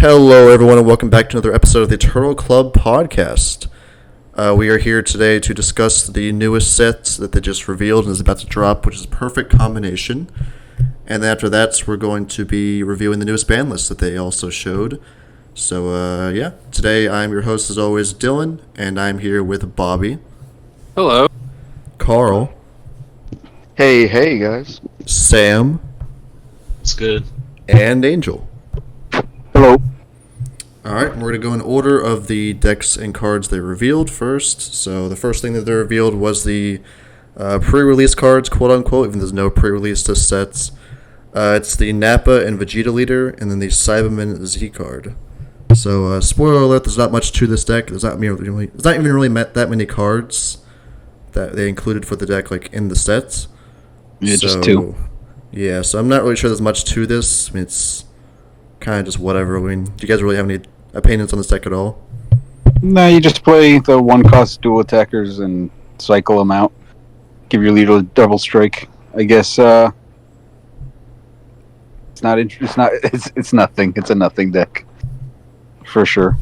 Hello, everyone, and welcome back to another episode of the Turtle Club podcast. We are here today to discuss the newest set that they just revealed and is about to drop, which is Perfect Combination. And then after that, we're going to be reviewing the newest ban list that they also showed. So, today I'm your host, as always, Dylan, and I'm here with Bobby. Hello. Carl. Hey, guys. Sam. It's good. And Angel. Hello. Alright, we're going to go in order of the decks and cards they revealed first. So the first thing that they revealed was the pre-release cards, quote-unquote, even though there's no pre-release to sets. It's the Nappa and Vegeta leader, and then the Cyberman Z card. So, spoiler alert, there's not much to this deck. There's not even really that many cards that they included for the deck, like, in the sets. Yeah, just two. Yeah, so I'm not really sure there's much to this. I mean, it's kind of just whatever. I mean, do you guys really have any opinions on this deck at all? No, you just play the one-cost dual attackers and cycle them out. Give your leader a double strike. I guess it's nothing. It's a nothing deck for sure.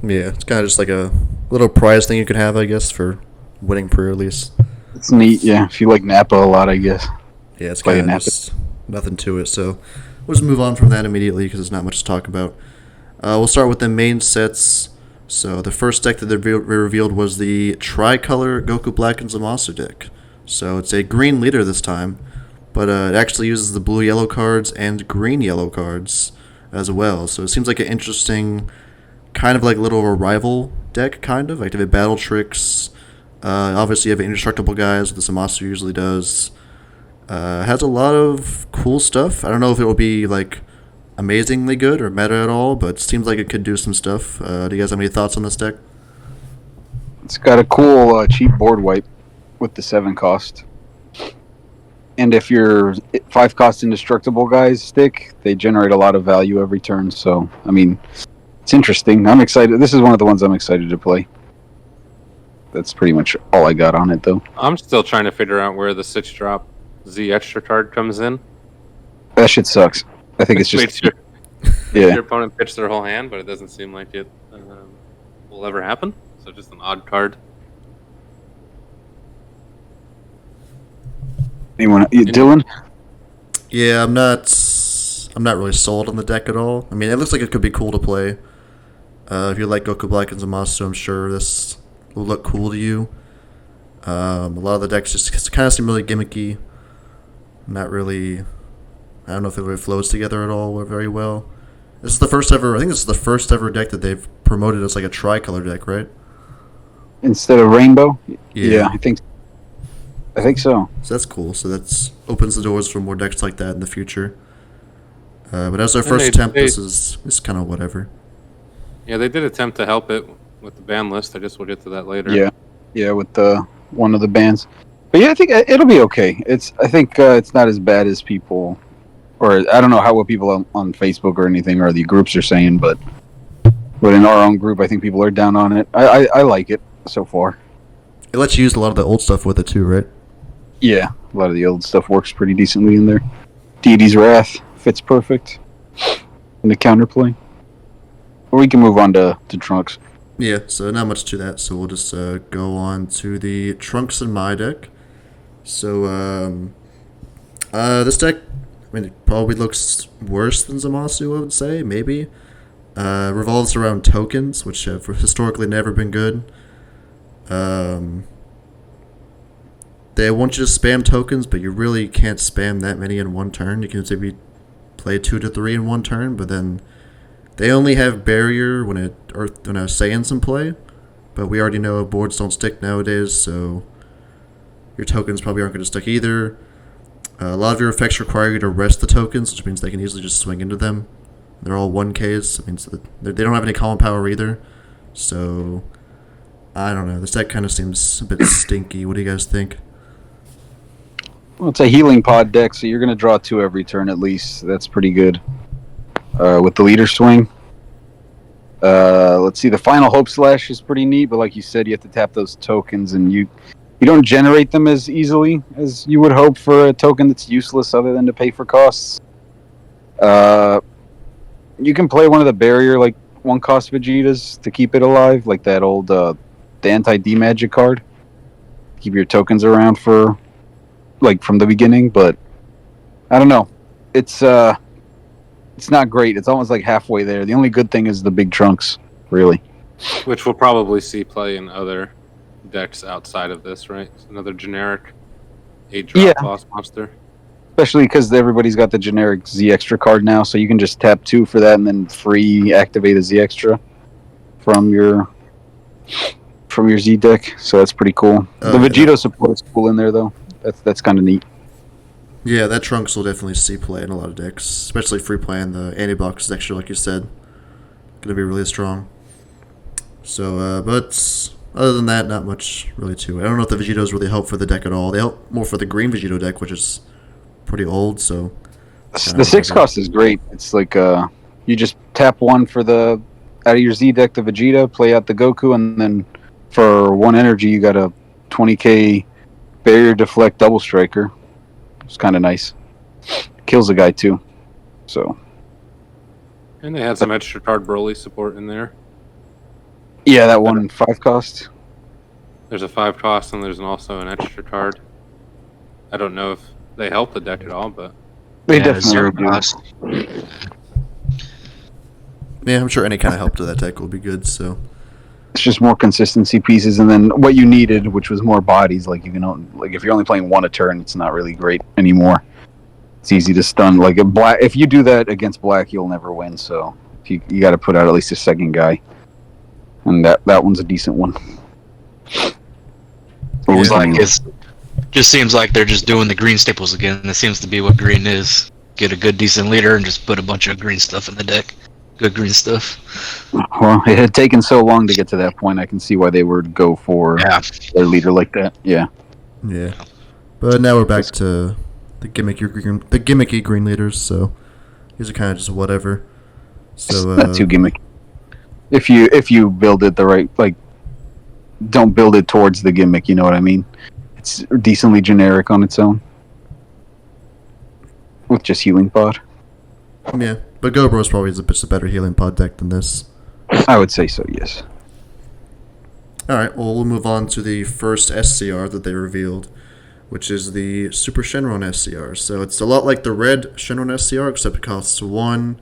Yeah, it's kind of just like a little prize thing you could have, I guess, for winning pre-release. It's neat, yeah. If you like Nappa a lot, I guess. Yeah, it's kind of just nothing to it. So we'll just move on from that immediately because there's not much to talk about. We'll start with the main sets. So the first deck that they revealed was the Tricolor Goku Black and Zamasu deck. So it's a green leader this time, but it actually uses the blue-yellow cards and green-yellow cards as well. So it seems like an interesting, kind of like little rival deck, kind of. Activate battle tricks. Obviously, you have indestructible guys, what the Zamasu usually does. Has a lot of cool stuff. I don't know if it will be like amazingly good or meta at all, but it seems like it could do some stuff. Do you guys have any thoughts on this deck? It's got a cool cheap board wipe with the 7 cost. And if your 5 cost indestructible guys stick, they generate a lot of value every turn. So, I mean, it's interesting. I'm excited. This is one of the ones I'm excited to play. That's pretty much all I got on it, though. I'm still trying to figure out where the 6-drop Z extra card comes in. That shit sucks. I think it's just... Your opponent pitched their whole hand, but it doesn't seem like it will ever happen. So just an odd card. Dylan? Yeah, I'm not really sold on the deck at all. I mean, it looks like it could be cool to play. If you like Goku Black and Zamasu, I'm sure this will look cool to you. A lot of the decks just kind of seem really gimmicky. Not really. I don't know if it really flows together at all very well. This is the first ever. I think this is the first ever deck that they've promoted as like a tricolor deck, right? Instead of rainbow? Yeah, I think so. So that's cool. So that opens the doors for more decks like that in the future. But as our first attempt, this is kind of whatever. Yeah, they did attempt to help it with the ban list. I guess we'll get to that later. Yeah, with the one of the bands. But yeah, I think it'll be okay. I think it's not as bad as people, or I don't know what people on Facebook or anything or the groups are saying, but in our own group, I think people are down on it. I like it so far. It lets you use a lot of the old stuff with it too, right? Yeah, a lot of the old stuff works pretty decently in there. Deity's Wrath fits perfect in the counterplay. Or we can move on to Trunks. Yeah, so not much to that, so we'll just go on to the Trunks and My deck. So, this deck, I mean, it probably looks worse than Zamasu, I would say, maybe. Revolves around tokens, which have historically never been good. They want you to spam tokens, but you really can't spam that many in one turn. You can maybe play 2 to 3 in one turn, but then they only have barrier when a Saiyan's in play, but we already know boards don't stick nowadays, so your tokens probably aren't going to stick either. A lot of your effects require you to rest the tokens, which means they can easily just swing into them. They're all 1Ks. It means that they don't have any calm power either. So, I don't know. This deck kind of seems a bit stinky. What do you guys think? Well, it's a healing pod deck, so you're going to draw 2 every turn at least. That's pretty good. With the leader swing. Let's see, the Final Hope Slash is pretty neat, but like you said, you have to tap those tokens, and you don't generate them as easily as you would hope for a token that's useless other than to pay for costs. You can play one of the barrier like 1-cost Vegetas to keep it alive, like that old the anti-D-magic card. Keep your tokens around for like from the beginning, but I don't know. It's not great. It's almost like halfway there. The only good thing is the big trunks, really. Which we'll probably see play in other decks outside of this, right? It's another generic 8-drop boss monster. Especially because everybody's got the generic Z Extra card now, so you can just tap 2 for that and then free activate a Z Extra from your Z deck. So that's pretty cool. The Vegito support is cool in there, though. That's kind of neat. Yeah, that Trunks will definitely see play in a lot of decks, especially free play, and the anti-box is extra, like you said. Going to be really strong. So, but other than that, not much really to it. I don't know if the Vegetos really help for the deck at all. They help more for the green Vegito deck, which is pretty old, so... The 6-cost is great. It's like, you just tap 1 for the... Out of your Z deck, the Vegeta, play out the Goku, and then for 1 energy, you got a 20k Barrier Deflect Double Striker. It's kind of nice. Kills a guy, too. So... And they had some extra card Broly support in there. Yeah, that one 5-cost. There's a 5-cost and there's also an extra card. I don't know if they help the deck at all, but They definitely do. Yeah, I'm sure any kind of help to that deck will be good, so... It's just more consistency pieces, and then what you needed, which was more bodies. Like, if you're only playing 1 a turn, it's not really great anymore. It's easy to stun. Like, if you do that against black, you'll never win, so you got to put out at least a second guy. And that one's a decent one. Just seems like they're just doing the green staples again. That seems to be what green is. Get a good, decent leader and just put a bunch of green stuff in the deck. Good green stuff. Well, it had taken so long to get to that point. I can see why they would go for their leader like that. Yeah. Yeah. But now we're back to the gimmicky green leaders, so these are kind of just whatever. So it's not too gimmicky. If you build it the right, like, don't build it towards the gimmick, you know what I mean? It's decently generic on its own. With just healing pod. Yeah, but Gobro is probably just a better healing pod deck than this. I would say so, yes. Alright, well, we'll move on to the first SCR that they revealed, which is the Super Shenron SCR. So it's a lot like the red Shenron SCR, except it costs 1.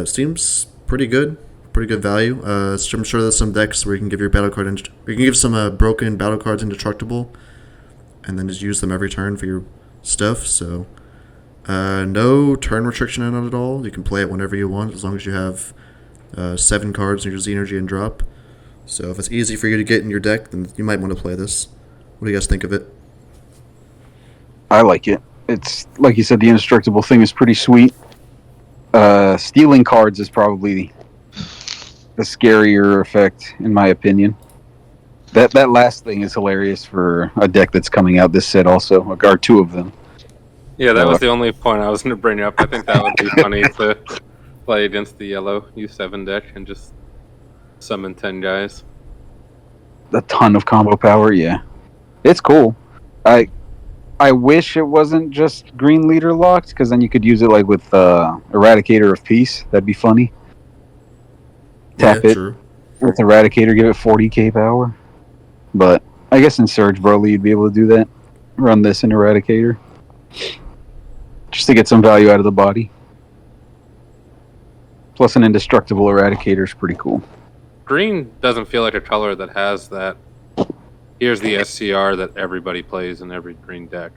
Seems pretty good. Pretty good value. So I'm sure there's some decks where you can give your battle card, you can give some broken battle cards indestructible, and then just use them every turn for your stuff. So no turn restriction on it at all. You can play it whenever you want, as long as you have 7 cards in your Z energy and drop. So if it's easy for you to get in your deck, then you might want to play this. What do you guys think of it? I like it. It's like you said, the indestructible thing is pretty sweet. Stealing cards is probably the scarier effect, in my opinion. That last thing is hilarious for a deck that's coming out this set also, or 2 of them. yeah, that was the only point I was going to bring up. I think that would be funny to play against the yellow U7 deck and just summon 10 guys. A ton of combo power, yeah. It's cool. I wish it wasn't just green leader locked, because then you could use it like with Eradicator of Peace. That'd be funny. Tap it true. with Eradicator, give it 40k power. But I guess in Surge Broly you'd be able to do that. Run this in Eradicator. Just to get some value out of the body. Plus an indestructible Eradicator is pretty cool. Green doesn't feel like a color that has that. Here's the SCR that everybody plays in every green deck.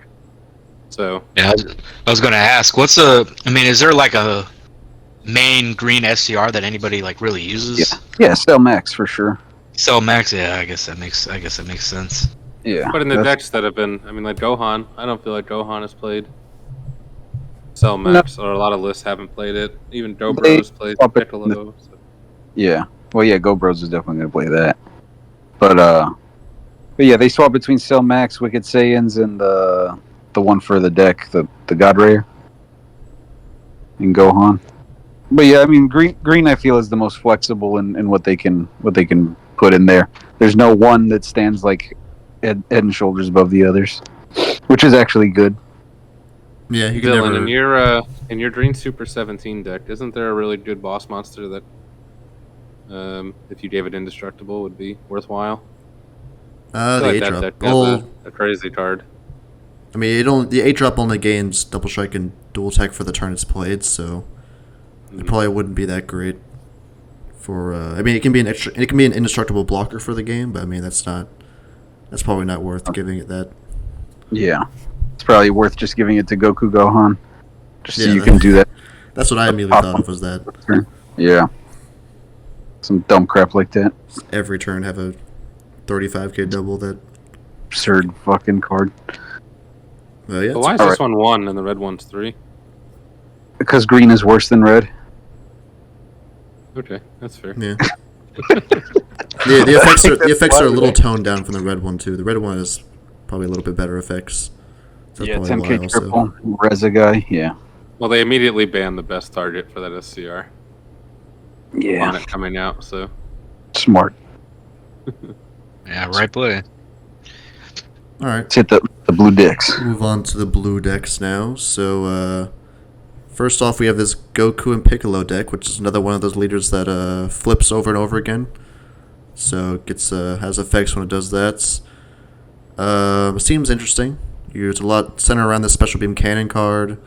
So Yeah, I was going to ask, is there like a main green SCR that anybody like really uses? Yeah, Cell Max for sure. Cell Max, yeah, I guess that makes sense. Yeah. but in the decks that have been, like Gohan, I don't feel like Gohan has played Cell Max, or a lot of lists haven't played it. Even Dobros plays Piccolo. So. Yeah. Well, yeah, Go Bros is definitely going to play that. But yeah, they swap between Cell Max, Wicked Saiyans, and the one for the deck, the God Rayer, and Gohan. But yeah, I mean, green I feel is the most flexible in what they can put in there. There's no one that stands like head and shoulders above the others, which is actually good. Yeah, you can Dylan, never. in your Green Super 17 deck, isn't there a really good boss monster that, if you gave it indestructible, would be worthwhile? I feel The like 8 that drop. deck has Well, a crazy card. I mean, the 8 drop only gains double strike and dual tech for the turn it's played, so it probably wouldn't be that great. For I mean, it can be an indestructible blocker for the game, but I mean that's probably not worth giving it that. Yeah, it's probably worth just giving it to Goku Gohan, just so Yeah, you can do that. That's what I immediately thought of was that Yeah, some dumb crap like that. every turn have a 35k double that. Absurd fucking card. Yeah, But why is all this right. one 1 and the red one's 3? Because green is worse than red. Okay, that's fair. yeah. The effects are a little toned down from the red one too. The red one has probably a little bit better effects. So that's Yeah, probably 10k why also. triple. Reza guy. Yeah. Well, they immediately banned the best target for that SCR on Yeah. it coming out, so. Smart. Yeah, right play. All right. Let's hit the blue dicks. Move on to the blue decks now. So first off, we have this Goku and Piccolo deck, which is another one of those leaders that flips over and over again. So it gets has effects when it does that. Seems interesting. It's a lot centered around the special beam cannon card.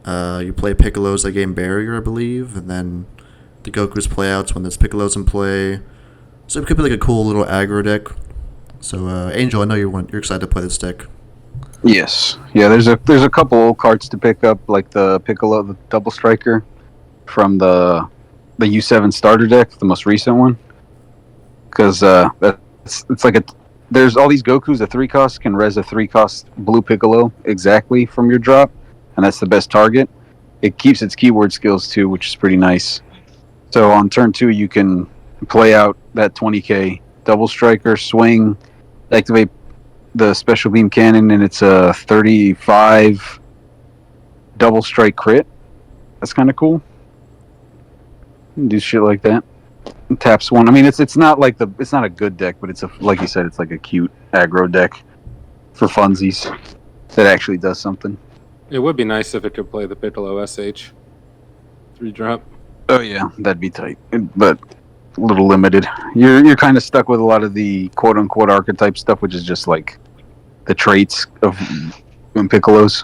You play Piccolo's that game barrier, I believe, and then the Goku's playouts when there's Piccolo's in play. So it could be like a cool little aggro deck. So Angel, I know you're excited to play this deck. Yes. Yeah. There's a couple old cards to pick up, like the Piccolo, the double striker, from the U7 starter deck, the most recent one. Because it's like there's all these Gokus. A 3-cost can res a 3-cost blue Piccolo exactly from your drop, and that's the best target. It keeps its keyword skills too, which is pretty nice. So on turn 2, you can play out that 20k double striker, swing, activate the special beam cannon, and it's a 35 double strike crit. That's kind of cool. You can do shit like that. Taps one. I mean, it's not like it's not a good deck, but it's like you said, it's like a cute aggro deck for funsies that actually does something. It would be nice if it could play the Piccolo SH 3-drop. Oh yeah, that'd be tight, but a little limited. You're kind of stuck with a lot of the quote unquote archetype stuff, which is just like the traits of Piccolos.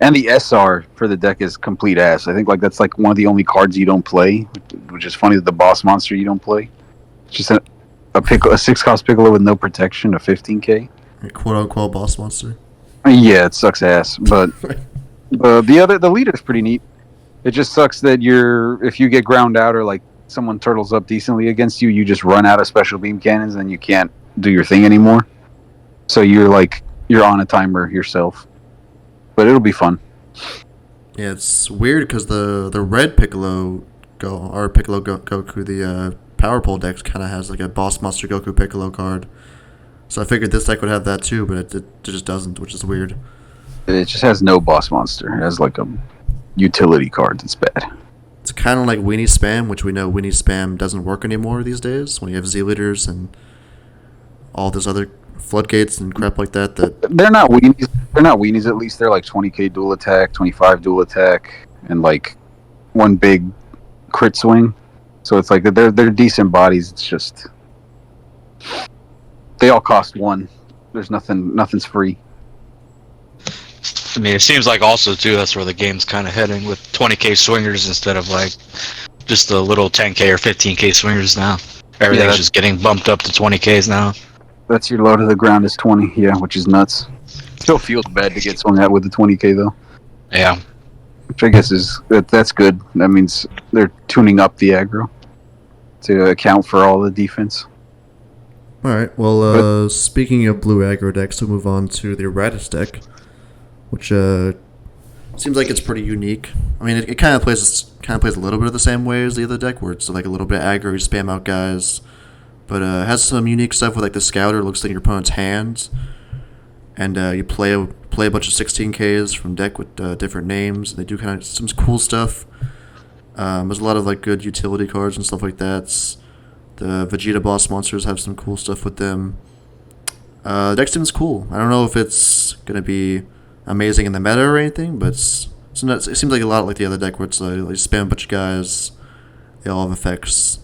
And the SR for the deck is complete ass. I think like that's like one of the only cards you don't play, which is funny that the boss monster you don't play. It's just a 6-cost Piccolo with no protection, a 15k. Quote unquote boss monster. Yeah, it sucks ass, but the leader's pretty neat. It just sucks that if you get ground out or like someone turtles up decently against you, you just run out of special beam cannons and you can't do your thing anymore. So you're on a timer yourself. But it'll be fun. Yeah, it's weird because the red Piccolo Goku, the Power Pole deck kind of has like a Boss Monster Goku Piccolo card. So I figured this deck would have that too, but it just doesn't, which is weird. It just has no boss monster. It has like a utility card. It's bad. It's kind of like Weenie Spam, which we know Weenie Spam doesn't work anymore these days when you have Z leaders and all those other floodgates and crap like that. They're not weenies. They're not weenies. At least they're like 20k dual attack, 25 dual attack, and like one big crit swing. So it's like they're decent bodies. It's just they all cost 1. There's nothing's free. I mean, it seems like also too that's where the game's kind of heading with 20k swingers instead of like just the little 10k or 15k swingers now. Everything's just getting bumped up to 20ks now. That's your low to the ground is 20, yeah, which is nuts. Still feels bad to get swung at with the 20k though. Yeah. Which I guess that's good. That means they're tuning up the aggro to account for all the defense. All right. Well, speaking of blue aggro decks, we'll move on to the Raditz deck, which seems like it's pretty unique. I mean, it kind of plays a little bit of the same way as the other deck, where it's like a little bit aggro, you spam out guys, but it has some unique stuff with like the Scouter looks like your opponent's hands, and you play a bunch of 16Ks from deck with different names. They do kind of some cool stuff. There's a lot of like good utility cards and stuff like that. The Vegeta boss monsters have some cool stuff with them. The deck seems cool. I don't know if it's gonna be amazing in the meta or anything, but it's not, it seems like a lot like the other deck where it's like spam a bunch of guys, they all have effects.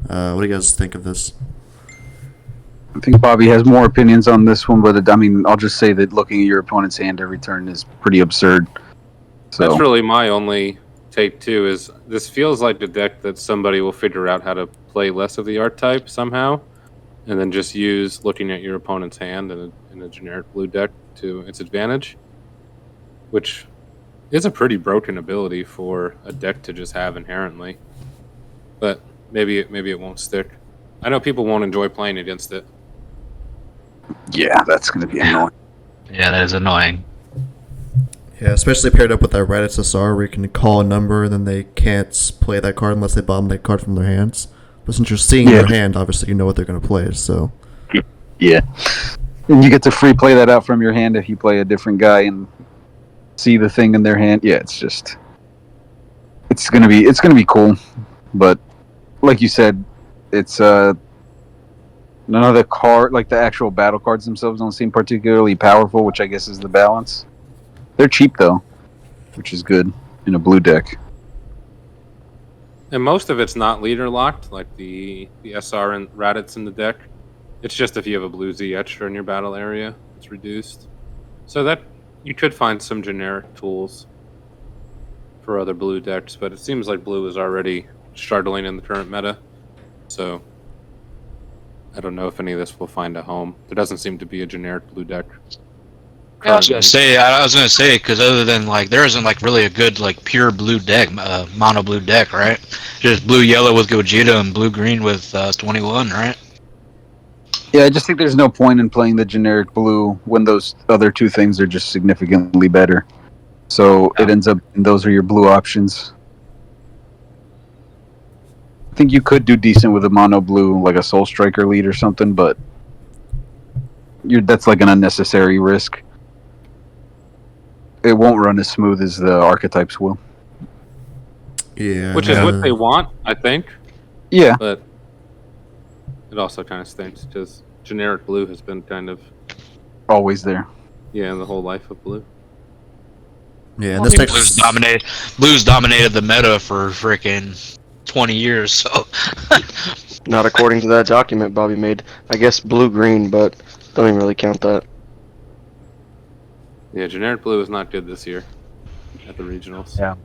What do you guys think of this? I think Bobby has more opinions on this one, but I mean, I'll just say that looking at your opponent's hand every turn is pretty absurd. So That's really my only take too. Is this feels like a deck that somebody will figure out how to play less of the archetype somehow, and then just use looking at your opponent's hand in a generic blue deck to its advantage, which is a pretty broken ability for a deck to just have inherently. But maybe it won't stick. I know people won't enjoy playing against it. yeah, that's going to be annoying. Yeah, that is annoying. Yeah, especially paired up with that red SSR where you can call a number and then they can't play that card unless they bomb that card from their hands. But since you're seeing their hand, obviously you know what they're going to play, so... Yeah. And you get to free play that out from your hand if you play a different guy and see the thing in their hand. Yeah, it's just... It's gonna be cool. But, like you said, it's, none of the card, like the actual battle cards themselves don't seem particularly powerful, which I guess is the balance. They're cheap though, which is good in a blue deck. And most of it's not leader locked, like the SR and Raditz in the deck. It's just if you have a blue Z extra in your battle area, it's reduced. So that you could find some generic tools for other blue decks, but it seems like blue is already struggling in the current meta. So I don't know if any of this will find a home. There doesn't seem to be a generic blue deck. I was gonna say, because other than like, there isn't like really a good like pure blue deck, mono blue deck, right? Just blue yellow with Gogeta and blue green with 21, right? Yeah, I just think there's no point in playing the generic blue when those other two things are just significantly better. So it ends up, those are your blue options. I think you could do decent with a mono blue, like a Soul Striker lead or something, but that's like an unnecessary risk. It won't run as smooth as the archetypes will. Yeah. Which is what they want, I think. Yeah. But it also kind of stinks because generic blue has been kind of Always there. the whole life of blue. Yeah, and this deck Blue's dominated the meta for freaking 20 years, so... Not according to that document Bobby made. I guess blue-green, but don't even really count that. Yeah, generic blue is not good this year at the regionals. Yeah.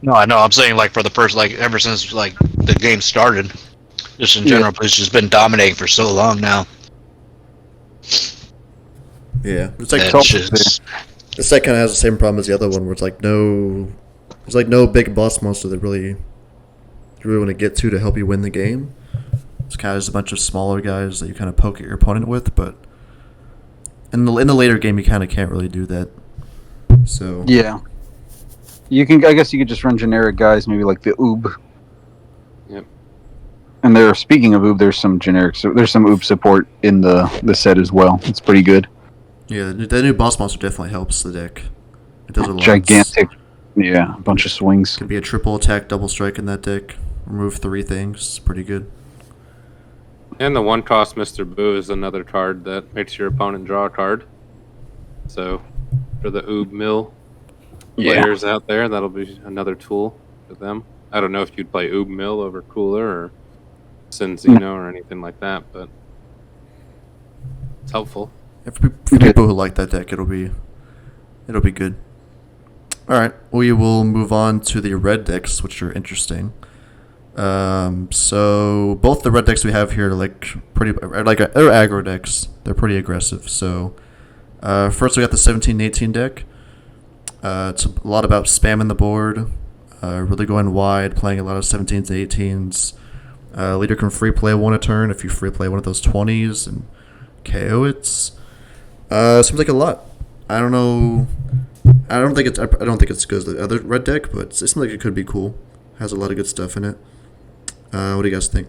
No, I know. I'm saying like for the first, like ever since like the game started, just in general, it's just been dominating for so long now. Yeah, it's like It's this deck kind of has the same problem as the other one, where it's like there's like no big boss monster that you really want to get to help you win the game. It's kind of just a bunch of smaller guys that you kind of poke at your opponent with, but in the later game you kind of can't really do that. So yeah, you can. I guess you could just run generic guys, maybe like the Oob. Yep. And speaking of Oob, there's some generic. So there's some Oob support in the set as well. It's pretty good. Yeah, the new boss monster definitely helps the deck. It does a lot. Gigantic. Yeah, a bunch of swings. Could be a triple attack, double strike in that deck. Remove 3 things. It's pretty good. And the one cost Mr. Boo is another card that makes your opponent draw a card. So for the Oob Mill players out there, that'll be another tool for them. I don't know if you'd play Oob Mill over Cooler or Sin Zeno or anything like that, but it's helpful. Yeah, for people who like that deck, it'll be good. All right, we will move on to the red decks, which are interesting. So both the red decks we have here are they're aggro decks. They're pretty aggressive. So first we got the 17-18 deck. It's a lot about spamming the board, really going wide, playing a lot of 17s and 18s. Leader can free play one a turn if you free play one of those 20s and KO it. Seems like a lot. I don't know. I don't think it's as good as the other red deck, but it seems like it could be cool. Has a lot of good stuff in it. What do you guys think?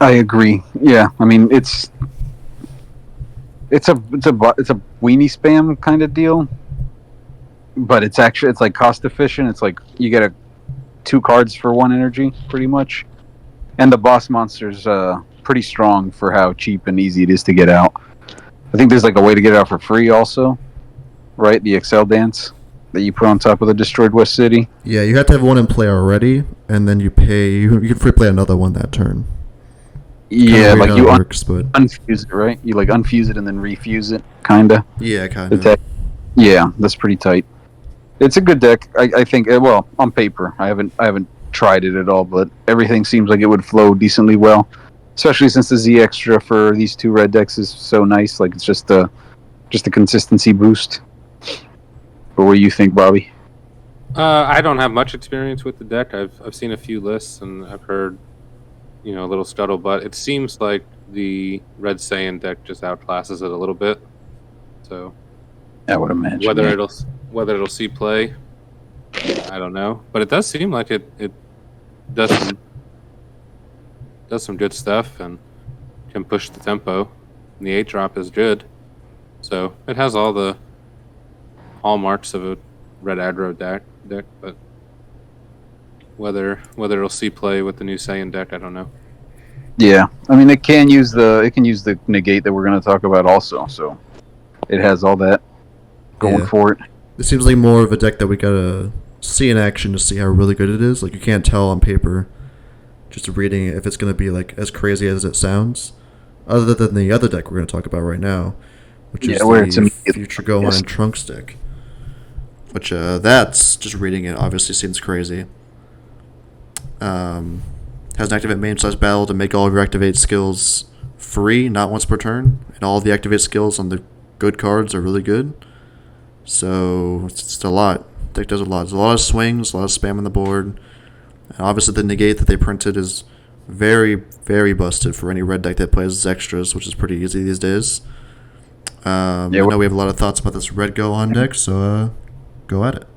I agree. Yeah, I mean it's a weenie spam kind of deal, but it's like cost efficient. It's like you get 2 cards for 1 energy pretty much, and the boss monster's pretty strong for how cheap and easy it is to get out. I think there's like a way to get it out for free also, right? The Excel dance that you put on top of the Destroyed West City. Yeah, you have to have one in play already, and then you pay. You can free play another one that turn. Yeah, like you works, but unfuse it, right? You like unfuse it and then refuse it, kinda. yeah, kind of. Yeah, that's pretty tight. It's a good deck, I think. Well, on paper, I haven't tried it at all, but everything seems like it would flow decently well. Especially since the Z extra for these two red decks is so nice. Like it's just a consistency boost. But what do you think, Bobby? I don't have much experience with the deck. I've seen a few lists and I've heard, a little scuttlebutt. It seems like the Red Saiyan deck just outclasses it a little bit. So I would imagine. Whether it'll see play, I don't know. But it does seem like it does some good stuff and can push the tempo. And the 8-drop is good. So it has all the hallmarks of a red aggro deck, but whether it'll see play with the new Saiyan deck, I don't know. Yeah, I mean it can use the negate that we're going to talk about also, so it has all that going for it. It seems like more of a deck that we gotta see in action to see how really good it is. Like you can't tell on paper, just reading it, if it's gonna be like as crazy as it sounds. Other than the other deck we're gonna talk about right now, which is where it's the Future Gohan Trunks deck. Which that's just reading it obviously seems crazy. Has an activate main slash battle to make all of your activate skills free, not once per turn, and all of the activate skills on the good cards are really good. So it's a lot. Deck does a lot. There's a lot of swings, a lot of spam on the board. And obviously the negate that they printed is very, very busted for any red deck that plays as extras, which is pretty easy these days. I know we have a lot of thoughts about this red Gohan deck, so go at it.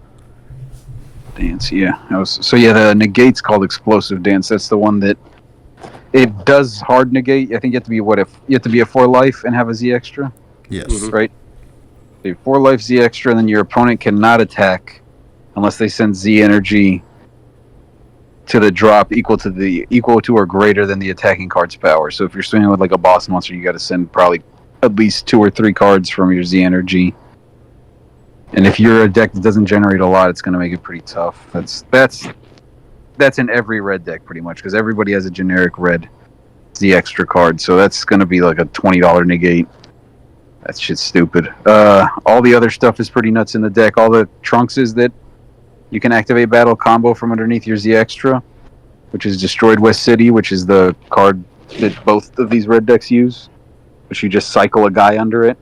Dance, yeah. The negate's called Explosive Dance. That's the one that it does hard negate. I think you have to be a 4 life and have a Z extra. Yes. Mm-hmm. Right? So 4 life Z extra, and then your opponent cannot attack unless they send Z energy to the drop equal to or greater than the attacking card's power. So if you're swinging with like a boss monster, you got to send probably at least 2 or 3 cards from your Z energy. And if you're a deck that doesn't generate a lot, it's going to make it pretty tough. That's in every red deck pretty much, because everybody has a generic red Z extra card. So that's going to be like a $20 negate. That shit's stupid. All the other stuff is pretty nuts in the deck. All the trunks is that you can activate battle combo from underneath your Z extra, which is Destroyed West City, which is the card that both of these red decks use, which you just cycle a guy under it.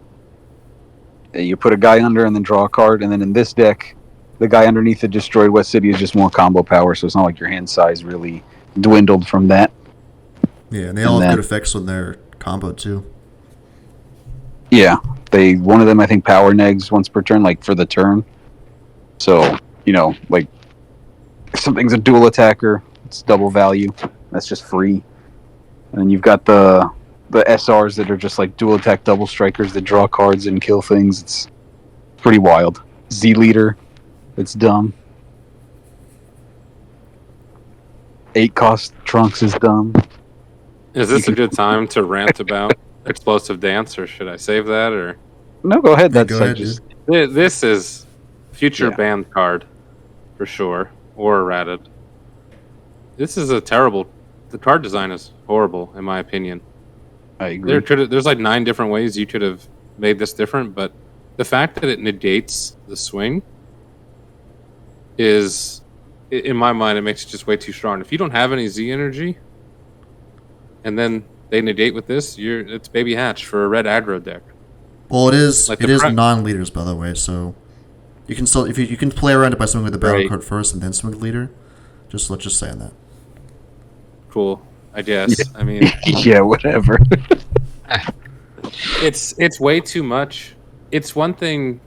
You put a guy under and then draw a card, and then in this deck, the guy underneath the Destroyed West City is just more combo power, so it's not like your hand size really dwindled from that. Yeah, and they all have good effects when they're combo too. Yeah, one of them I think power negs once per turn, like for the turn. So, like if something's a dual attacker, it's double value. That's just free. And then you've got the SRs that are just like dual attack double strikers that draw cards and kill things. It's pretty wild. Z leader, it's dumb. 8 cost trunks is dumb. Is this a good time to rant about Explosive Dance, or should I save that? Or no, go ahead. Go ahead, dude. This is future banned card for sure, or errated. This is a terrible. The card design is horrible, in my opinion. I agree. There's like 9 different ways you could have made this different, but the fact that it negates the swing is, in my mind, it makes it just way too strong. If you don't have any Z energy, and then they negate with this, it's baby hatch for a red aggro deck. Well, it is non-leaders, by the way, so you can still you can play around it by swinging with the battle card first and then swing with leader. Let's just say on that. Cool, I guess. Yeah. I mean, yeah, whatever. it's way too much. It's one thing,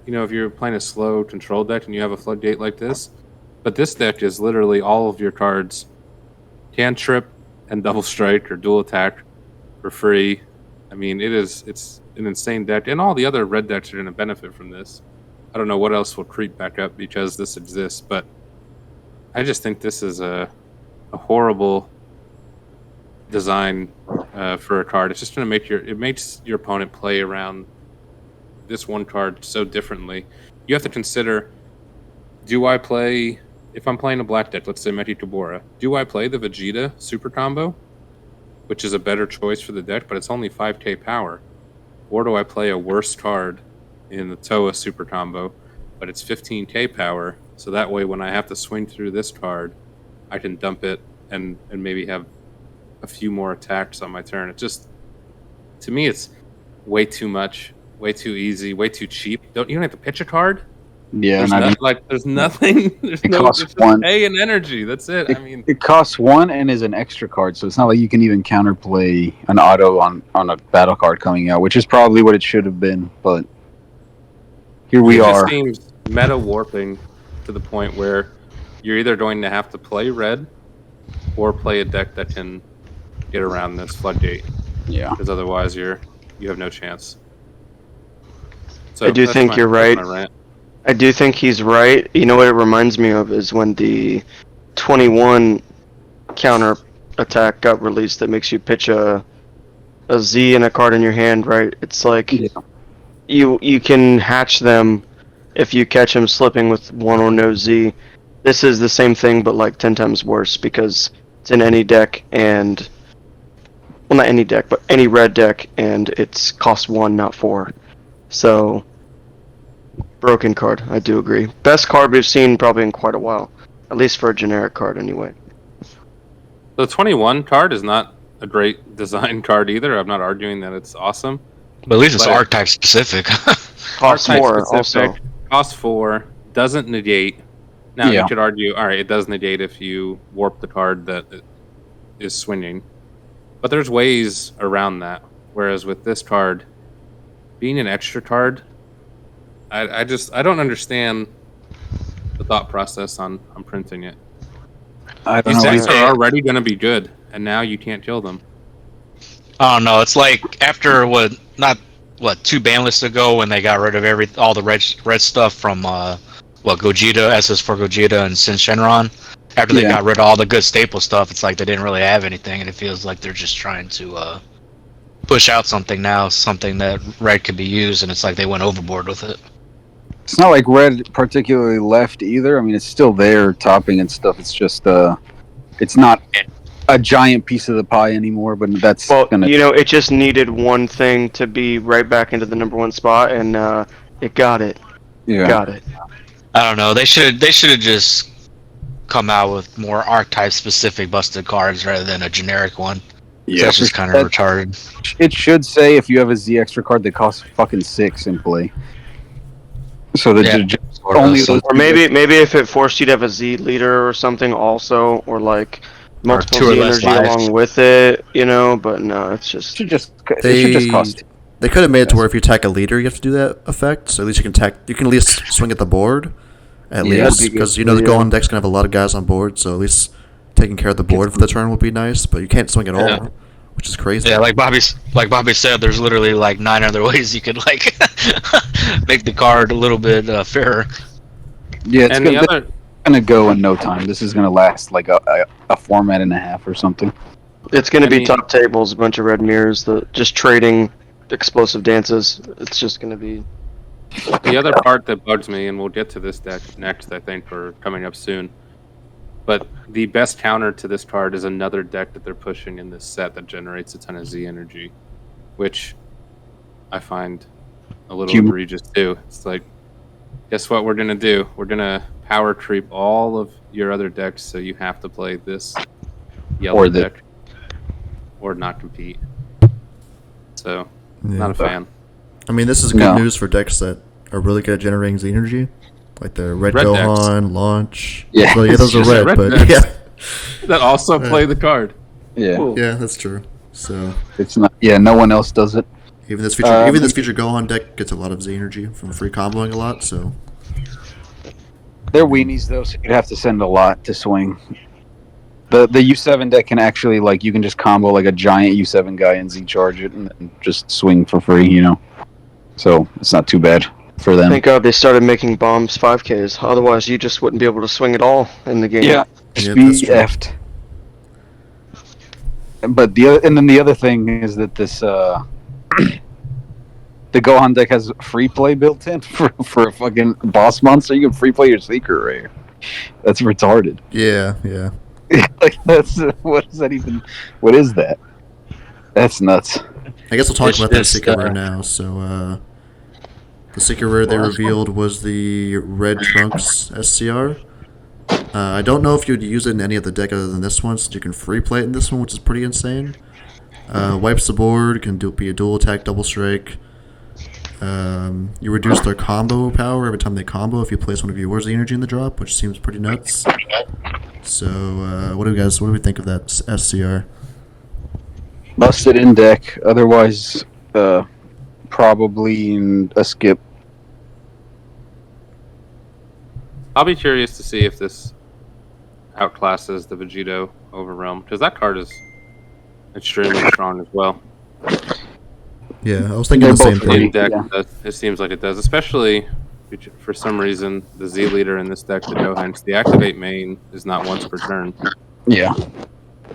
if you're playing a slow control deck and you have a floodgate like this, but this deck is literally all of your cards can trip and double strike or dual attack for free. I mean, it's an insane deck, and all the other red decks are going to benefit from this. I don't know what else will creep back up because this exists, but I just think this is a horrible design for a card. It's just going to make it makes your opponent play around this one card so differently. You have to consider: do I play, if I'm playing a black deck, let's say Meti Tabora, do I play the Vegeta super combo, which is a better choice for the deck, but it's only 5k power, or do I play a worse card in the Toa super combo, but it's 15k power, so that way when I have to swing through this card, I can dump it and maybe have a few more attacks on my turn. It just, to me, it's way too much, way too easy, way too cheap. You don't have to pitch a card. Yeah, There's nothing. There's it no. costs It's just one. pay and energy. That's it. I mean, It costs 1 and is an extra card, so it's not like you can even counterplay an auto on a battle card coming out, which is probably what it should have been. But here we it are. just seems meta warping to the point where you're either going to have to play red or play a deck that can get around this floodgate, Yeah, because otherwise you have no chance. So I do that's think you're that's right. my rant. I do think he's right. You know what it reminds me of is when the 21 counter attack got released that makes you pitch a Z and a card in your hand, right? It's like Yeah. you can hatch them if you catch him slipping with 1 or no Z. This is the same thing but like 10 times worse because it's in any deck and, well, not any deck, but any red deck, and it's cost 1, not 4. So broken card, I do agree. Best card we've seen probably in quite a while. At least for a generic card, anyway. The 21 card is not a great design card either. I'm not arguing that it's awesome. But at least it's But- archetype specific. Cost Archetype 4, specific, also. Cost 4, doesn't negate. Now, Yeah. you could argue, all right, it does negate if you warp the card that is swinging. But there's ways around that. Whereas with this card, being an extra card, I don't understand the thought process on printing it. I don't These know. decks are already going to be good, and now you can't kill them. I don't know. It's like after two BANLISTs ago when they got rid of all the red stuff from Gogeta, SS4 Gogeta, and Sin Shenron. After they Yeah. got rid of all the good staple stuff, it's like they didn't really have anything, and it feels like they're just trying to push out something now, something that red could be used, and it's like they went overboard with it. It's not like red particularly left either. I mean, it's still there, topping and stuff. It's just it's not a giant piece of the pie anymore. But that's Well, gonna. it just needed one thing to be right back into the number 1 spot, and it got it. Yeah. Got it. I don't know. They should have just come out with more archetype specific busted cards rather than a generic one. Yeah, That's just for- kind of retarded. It should say if you have a Z extra card that costs fucking 6 in play. So the Yeah. only So- those Or maybe if it forced you to have a Z leader or something also, or like multiple 2 or Z less energy lives. along with it, but no, it's just should just it should just cost. They could have made it to where if you attack a leader, you have to do that effect. So at least you can at least swing at the board, at Yeah, least, that'd be because good. the Yeah. Gohan deck's gonna have a lot of guys on board. So at least taking care of the board for the turn would be nice. But you can't swing at Yeah. all, which is crazy. Yeah, like Bobby said, there's literally like 9 other ways you could like make the card a little bit fairer. Yeah, it's And gonna, the other, gonna go in no time. This is gonna last like a format and a half or something. it's gonna I be mean- top tables, a bunch of red mirrors, just trading explosive dances. It's just gonna be the other part that bugs me, and we'll get to this deck next, I think, or coming up soon. But the best counter to this card is another deck that they're pushing in this set that generates a ton of Z energy, which I find a little Humor. egregious too. It's like, guess what we're gonna do? We're gonna power creep all of your other decks, so you have to play this yellow Or the- deck or not compete. So, Yeah. not a fan. I mean, this is good No. news for decks that are really good at generating Z energy, like the Red Red Gohan, Launch. Yeah. Well, yeah, those are Just red, red but decks. yeah, That also play the card. Yeah, Cool. yeah, that's true. So it's not. Yeah, no one else does it. even this future Gohan deck gets a lot of Z energy from free comboing a lot. So They're weenies though, so you'd have to send a lot to swing. The U7 deck can actually you can just combo like a giant U7 guy and Z charge it and then just swing for free, So it's not too bad for them. thank God they started making bombs 5Ks. Otherwise, you just wouldn't be able to swing at all in the game. Yeah, just Yeah, be that's true. effed. But the other thing is that this the Gohan deck has free play built in for a fucking boss monster. You can free play your Secret Rare. That's retarded. Yeah, yeah. Like that's what is that even? What is that? That's nuts. I guess we'll talk It's about that just, secret rare now. So, the secret rare they revealed was the Red Trunks SCR. I don't know if you'd use it in any other deck other than this one, since you can free play it in this one, which is pretty insane. Wipes the board, can be a dual attack, double strike. You reduce their combo power every time they combo if you place one of yours energy in the drop, which seems pretty nuts. So, what do we think of that SCR? Busted in deck. Otherwise, probably a skip. I'll be curious to see if this outclasses the Vegito Overrealm, because that card is extremely strong as well. Yeah, I was thinking They're the same both thing. pretty- In deck, yeah. it seems like it does, especially for some reason the Z leader in this deck, the Gohens, the activate main is not once per turn, Yeah.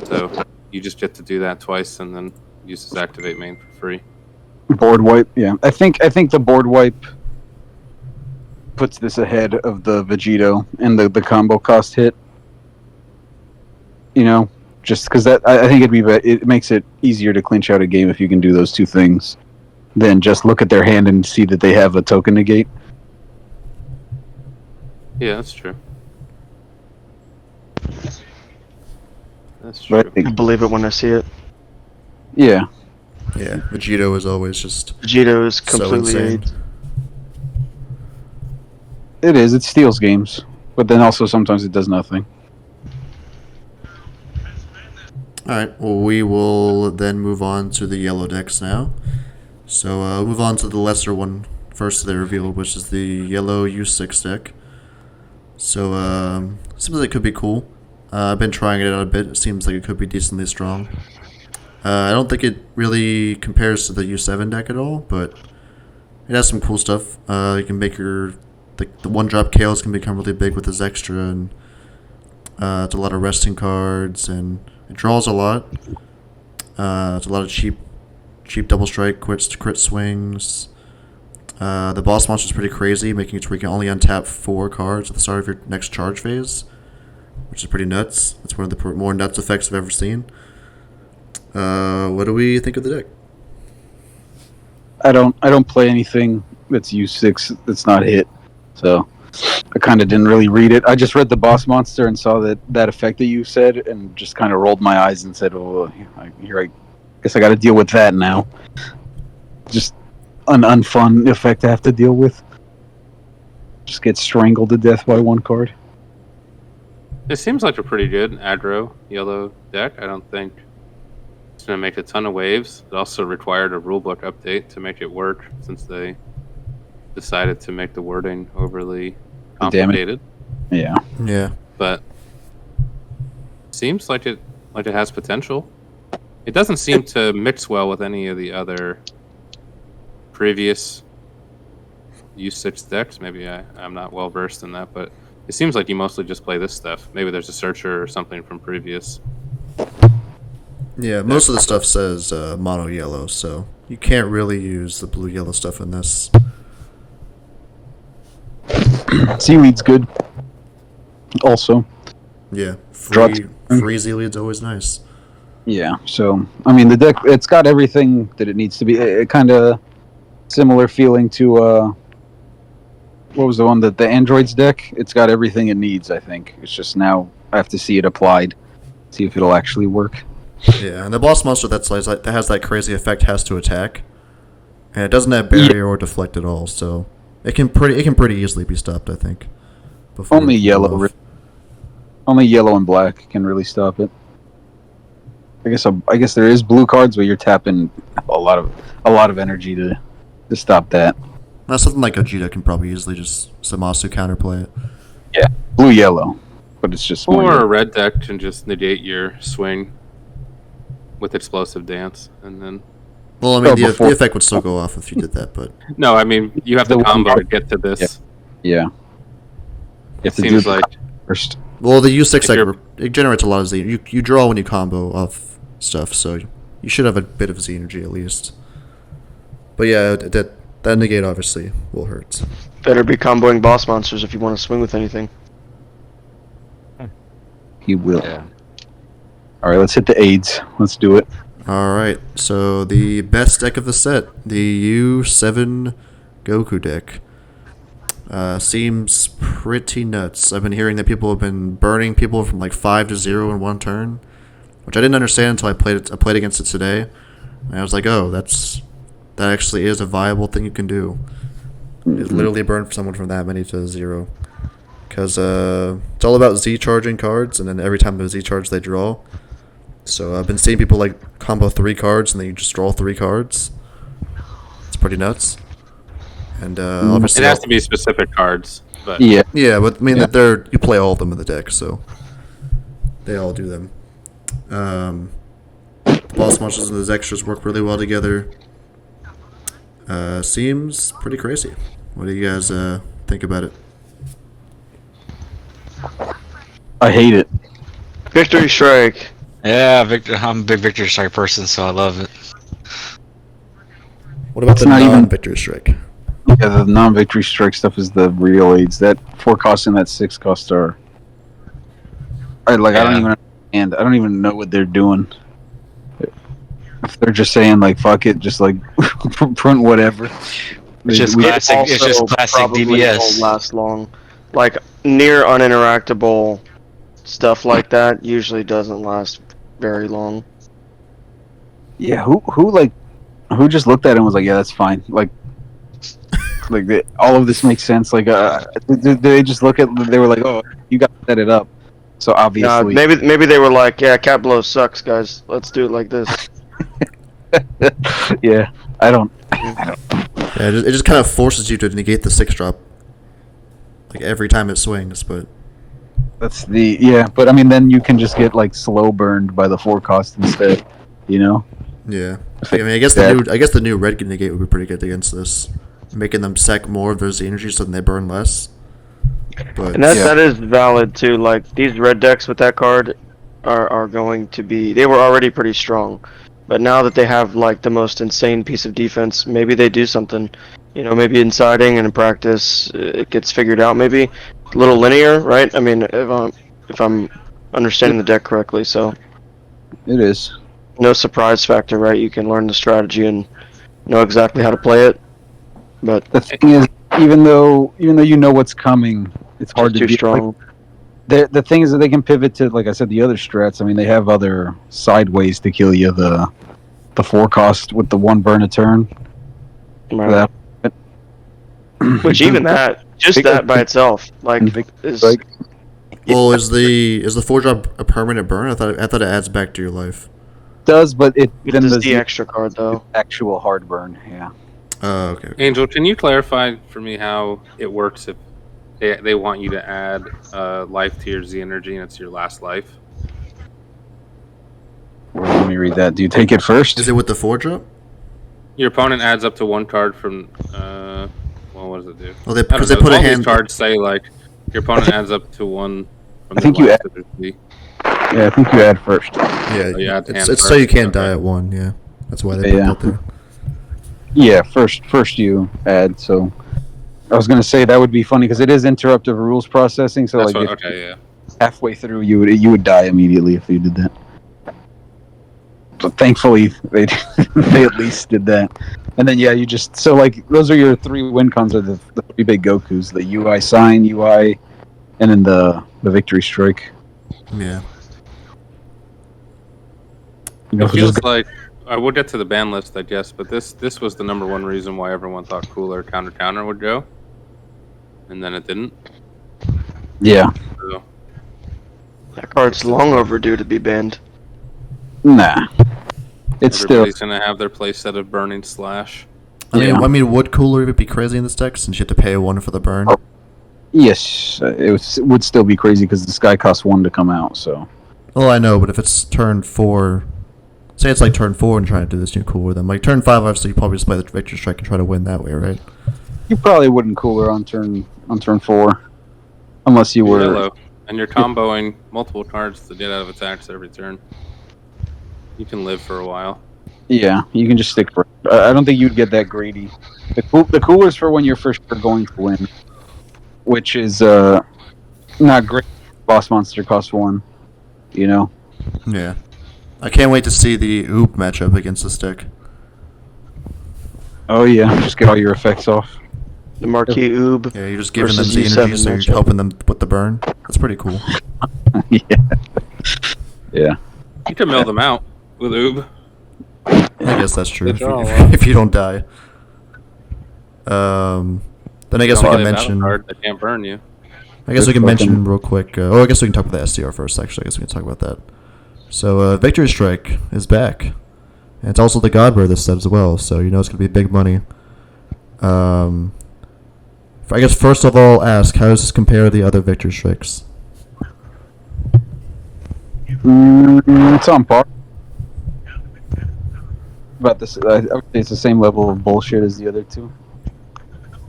so you just get to do that twice and then use his activate main for free. Board wipe. Yeah. I think the board wipe puts this ahead of the Vegito and the combo cost hit. You know, just because that I think it makes it easier to clinch out a game if you can do those two things, than just look at their hand and see that they have a token negate. Yeah, that's true. That's true. But I think, I believe it when I see it. yeah, Yeah, Vegito is always just Vegito is so completely insane. AIDS. it is. It steals games, but then also sometimes it does nothing. Alright, well, we will then move on to the yellow decks now. So, we'll move on to the lesser one first they revealed, which is the yellow U6 deck. So, seems like it could be cool. I've been trying it out a bit. It seems like it could be decently strong. I don't think it really compares to the U7 deck at all, but it has some cool stuff. You can make the one-drop KOs can become really big with this extra, and it's a lot of resting cards, and it draws a lot. It's a lot of cheap double strike, crit swings. The boss monster is pretty crazy, making it so we can only untap 4 cards at the start of your next charge phase, which is pretty nuts. That's one of the more nuts effects I've ever seen. What do we think of the deck? I don't play anything that's U6 that's not hit, so I kind of didn't really read it. I just read the boss monster and saw that effect that you said, and just kind of rolled my eyes and said, "Oh, I guess I got to deal with that now." Just an unfun effect to have to deal with. Just get strangled to death by one card. It seems like a pretty good aggro yellow deck. I don't think it's going to make a ton of waves. It also required a rulebook update to make it work, since they decided to make the wording overly complicated. Yeah. Yeah. But seems like it has potential. It doesn't seem to mix well with any of the other previous U6 decks. Maybe I'm not well versed in that, but it seems like you mostly just play this stuff. Maybe there's a searcher or something from previous. Yeah, most of the stuff says mono yellow, so you can't really use the blue yellow stuff in this. Seaweed's good. Also. Yeah, Draw free Z-Lead's always nice. Yeah, so I mean the deck, it's got everything that it needs to be. It kind of similar feeling to what was the one that the androids deck? It's got everything it needs. I think it's just now I have to see it applied, see if it'll actually work. Yeah, and the boss monster that has that crazy effect has to attack, and it doesn't have barrier or deflect at all, so it can pretty easily be stopped. I think. Before Only yellow, only yellow and black can really stop it. I guess there is blue cards, but you're tapping a lot of energy to stop that. Now, something like Gogeta can probably easily just Zamasu counterplay it. Yeah, blue yellow, but it's just more Or a yellow. red deck can just negate your swing with explosive dance, and then Well, I mean, the before- effect would still go off if you did that, but no, I mean you have the The one combo to card- get to this. Yeah. You It have to do seems the like first. well, the U6 If you're- deck it generates a lot of Z. You draw when you combo off stuff, so you should have a bit of Z energy at least. But yeah, that negate obviously will hurt. Better be comboing boss monsters if you want to swing with anything. He will. Yeah. All right, let's hit the aids. Let's do it. Alright, so the best deck of the set, the U7 Goku deck. Seems pretty nuts. I've been hearing that people have been burning people from like 5 to 0 in one turn, which I didn't understand until I played against it today. And I was like, oh, that actually is a viable thing you can do. Is literally burn someone from that many to 0. Because it's all about Z charging cards, and then every time they Z charge, they draw. So I've been seeing people like combo 3 cards, and then you just draw 3 cards. It's pretty nuts. And obviously, It has to be specific cards, but Yeah. yeah, but I mean that you play all of them in the deck, so they all do them. The boss monsters and those extras work really well together. Seems pretty crazy. What do you guys think about it? I hate it. Victory Strike. Yeah, Victor. I'm a big Victory Strike person, so I love it. What about It's the not even- non-victory strike? Yeah, the non-victory strike stuff is the real aids. That 4 cost and that 6 cost are. I don't Yeah. even understand. I don't even know what they're doing. If they're just saying like fuck it, just like print whatever. It's just We- classic. It's just Also classic probably DBS. won't last long. Like near uninteractable stuff like that usually doesn't last very long. Yeah, who just looked at it and was like, yeah, that's fine. Like all of this makes sense. Like, did they just look at? They were like, oh, you got to set it up. So Nah, obviously, maybe they were like, yeah, cat blow sucks, guys. Let's do it like this. yeah, I don't. Yeah, it just kind of forces you to negate the 6-drop, like every time it swings. But That's but I mean, then you can just get like slow burned by the 4 cost instead. You know? yeah, I mean, I guess the new red negate would be pretty good against this, making them sec more of their Z energy so then they burn less. But And that is valid too. Like these red decks with that card are going to be. They were already pretty strong, but now that they have like the most insane piece of defense, maybe they do something. You know, maybe in siding and in practice it gets figured out. Maybe a little linear, right? I mean, if I'm understanding the deck correctly, so It is. no surprise factor, right? You can learn the strategy and know exactly how to play it. But The thing is, even though you know what's coming, it's hard to too be strong. Like, the thing is that they can pivot to, like I said, the other strats. I mean, they have other side ways to kill you. The 4 cost with the 1 burn a turn. Right. That- Which even that, just that by itself, like, And Vic- is like, well, is the 4-drop a permanent burn? I thought it adds back to your life. does, but it it then does there's the extra card though. actual hard burn. Yeah. Oh, okay. Angel, can you clarify for me how it works if they want you to add life to your Z energy and it's your last life? Let me read that. Do you take it first? Is it with the 4-drop? Your opponent adds up to 1 card from. Well, what does it do? Well, I don't because they know. put a All these hand. cards say like your opponent adds up to 1. From I think their you life to their Z. Yeah, I think you add first. Yeah, Oh, you add hand it's so you first, can't die okay. at 1. Yeah, that's why they put Yeah. that there. Yeah, first you add. So I was gonna say that would be funny because it is interruptive rules processing. So That's like what, if okay, yeah. halfway through you would die immediately if you did that. But thankfully they they at least did that. And then yeah, you just so like those are your 3 win cons are the 3 big Gokus: the UI sign, UI, and then the victory strike. Yeah. You know, It so feels just- like I will get to the ban list, I guess, but this was the number 1 reason why everyone thought Cooler counter would go, and then it didn't. yeah, So, That card's long overdue to be banned. nah. It's still everybody's gonna have their play set of Burning Slash. Yeah. I mean, would Cooler even be crazy in this deck since you have to pay 1 for the burn? yes. It would still be crazy because the sky costs 1 to come out. So Well, I know, but if it's turn 4, say it's like turn 4 and trying to do this new Cooler, then like turn 5, obviously you probably just play the victory strike and try to win that way, right? you probably wouldn't cooler on turn 4, unless you were. Yellow, and you're comboing multiple cards to get out of attacks every turn. You can live for a while. Yeah, you can just stick. I don't think you'd get that greedy. The cooler's for when you're for sure going to win, which is not great. Boss monster costs 1. You know. Yeah. I can't wait to see the Oop matchup against the stick. Oh yeah, just get all your effects off. The Marquis Oob. Yeah, you're just giving them Versus the E7 energy, so you're matchup. helping them with the burn. That's pretty cool. Yeah. Yeah. You can mill them out with Oob. I guess that's true. They draw a If lot. if you don't die. Then I guess we Don't can play a battle mention. card that can't burn you. I guess we can Fucking- mention real quick. I guess we can talk about the SCR first. Actually, I guess we can talk about that. So, Victory Strike is back, and it's also the Godbearer this set as well. So you know it's gonna be big money. I guess first of all, ask how does this compare to the other Victory Strikes? It's on par. About this, I would say it's the same level of bullshit as the other two.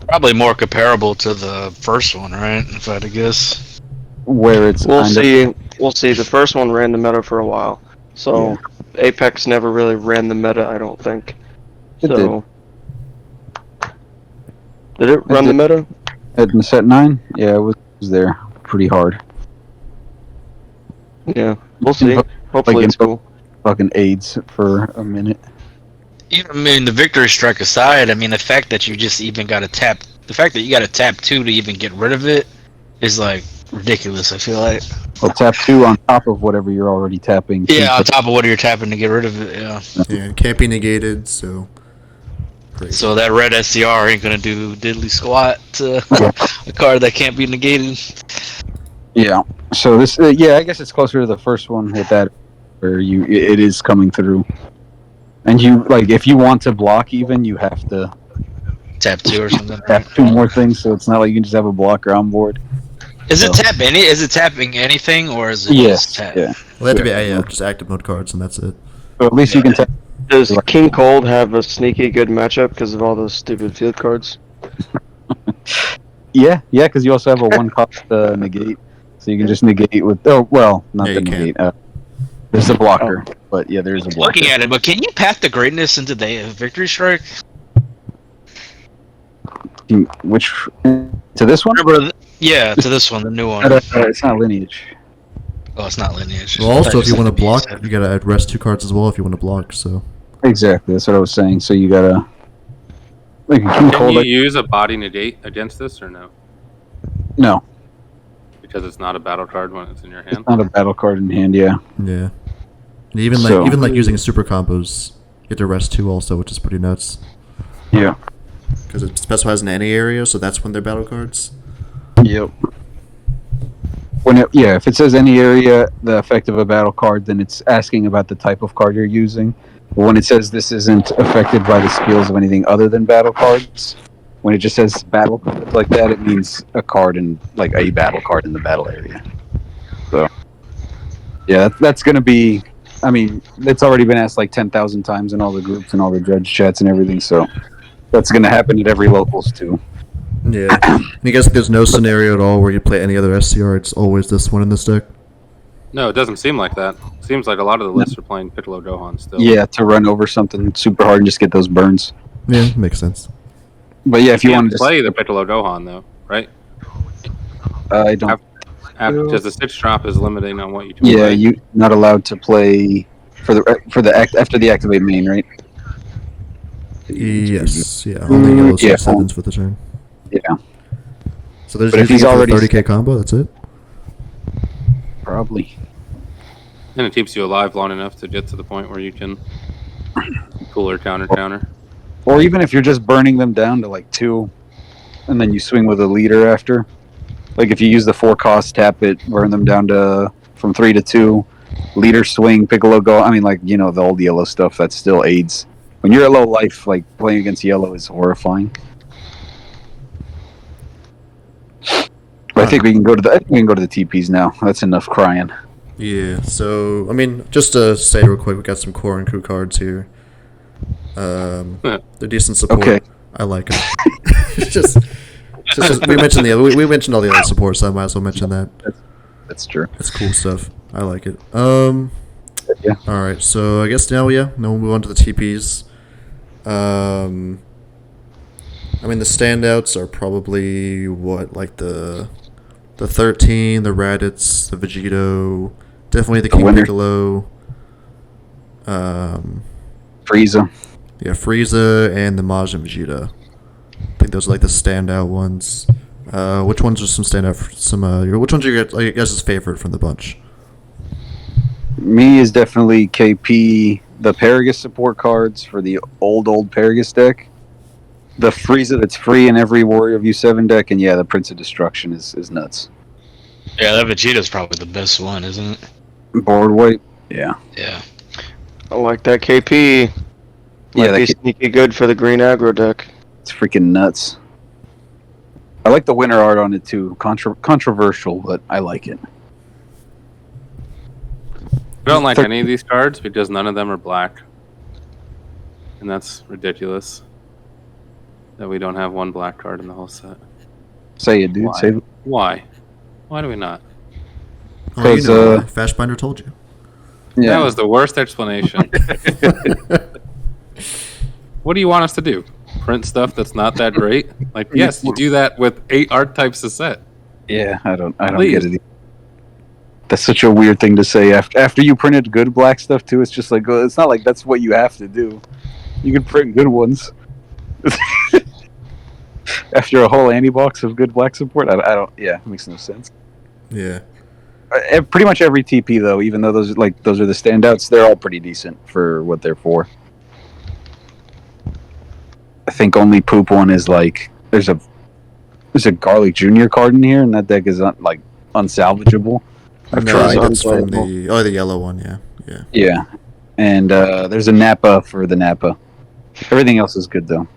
Probably more comparable to the first one, right? If I had to guess. Where it's We'll kind see. We'll see. The first one ran the meta for a while, so Apex never really ran the meta. I don't think. It So. Did it run the meta? at set 9, yeah, it was there pretty hard. Yeah. We'll see. Hopefully it's cool. Fucking AIDS for a minute. I mean, the Victory Strike aside, I mean, the fact that you just even got to tap, the fact that you got to tap 2 to even get rid of it is like ridiculous. I feel like. Well, tap 2 on top of whatever you're already tapping. Yeah, on top of what you're tapping to get rid of it. Yeah. Yeah, it can't be negated. So. Crazy. So that red SCR ain't gonna do diddly squat to a card that can't be negated. Yeah. So this, yeah, I guess it's closer to the first one with that, where it is coming through, and you like if you want to block even, you have to Tap 2 or something. tap 2 more things. So it's not like you can just have a blocker on board. Is it So- tap any? Is it tapping anything or is it Yes. just tap? Yeah. Well, they have to be just active mode cards, and that's it. So at least you can tap. Does King Cold have a sneaky good matchup because of all those stupid field cards? Yeah, because you also have a 1 cost negate, so you can just negate with. Oh well, not Yeah, the you can. negate. There's a blocker, but yeah, there's a blocker. Looking at it, but can you path the greatness into the Victory Strike? Which to this one? Remember? Yeah, to this one, the new one. It's not lineage. Oh, it's not lineage. Well, also, if you want to to block, you gotta add rest 2 cards as well if you want to block. So. Exactly, that's what I was saying. So you gotta like King Can Cold. you use a body negate against this or no? No, Because it's not a battle card when it's in your hand. it's not a battle card in hand. Yeah. Yeah. And even So- like using super combos, you get to rest 2 also, which is pretty nuts. Yeah. Because it specifies in any area, so that's when they're battle cards. Yep. If it says any area, the effect of a battle card, then it's asking about the type of card you're using. But when it says this isn't affected by the skills of anything other than battle cards, when it just says battle cards like that, it means a card in like a battle card in the battle area. So, yeah, that's gonna be. I mean, it's already been asked like 10,000 times in all the groups and all the judge chats and everything. So, that's gonna happen at every locals too. Yeah. And you guys think there's no scenario at all where you play any other SCR? It's always this one in this deck? No, it doesn't seem like that. Seems like a lot of the lists are playing Piccolo Gohan still. Yeah, to run over something super hard and just get those burns. Yeah, makes sense. But yeah, if you can't want to play the Piccolo Gohan though, right? I don't. Because the 6 drop is limiting on what you can Yeah, play. you not allowed to play for the after the activate main, right? Yes. Yeah. Only yellow Yeah. 6/7 for the turn. Yeah, So there's But if using he's it for the already 30k combo. That's it. probably. And it keeps you alive long enough to get to the point where you can cooler counter. Or even if you're just burning them down to like 2, and then you swing with a leader after. Like if you use the 4 cost, tap it, burn them down to from 3 to 2, leader swing, Piccolo go. I mean, like the old yellow stuff that still aids. When you're at low life, like playing against yellow is horrifying. But I think we can go to the TPs now. That's enough crying. Yeah. So I mean, just to say real quick, we got some core and crew cards here. They're decent support. Okay. I like them. just we mentioned we mentioned all the other support, so I might as well mention that. That's true. It's cool stuff. I like it. Yeah. All right, so I guess now we'll move on to the TPs. I mean, the standouts are probably like the 13, the Raditz, the Vegito, definitely the King winner. Piccolo, Frieza. yeah, Frieza, and the Majin Vegeta. I think those are like the standout ones. Which ones are some standout? Which ones are your guys' favorite from the bunch? Me is definitely KP. The Paragus support cards for the old Paragus deck. The Frieza that's free in every Warrior of U7 deck, and yeah, the Prince of Destruction is nuts. Yeah, that Vegeta's probably the best one, isn't it? Board wipe. Yeah. Yeah. I like that KP. Yeah, Might be sneaky good for the green aggro deck. It's freaking nuts. I like the winter art on it too. Controversial, but I like it. I don't like any of these cards because none of them are black. And that's ridiculous. That we don't have one black card in the whole set. Say it, dude. Why? Say it. Why? Why do we not? Oh, you know, Because, Fashbinder told you. Yeah. That was the worst explanation. What do you want us to do? Print stuff that's not that great? Like, yes, you do that with 8 art types a set. Yeah, I don't Please. get it either. That's such a weird thing to say after you printed good black stuff too. It's just like, well, it's not like that's what you have to do. You can print good ones. After a whole anti-box of good black support, I don't. Yeah, it makes no sense. Yeah. Pretty much every TP though, even though those are the standouts, they're all pretty decent for what they're for. I think only poop one is like there's a Garlic Junior card in here, and that deck is unsalvageable. I've No, tried. that's from the yellow one. Yeah. Yeah, and there's a Nappa for the Nappa. Everything else is good though.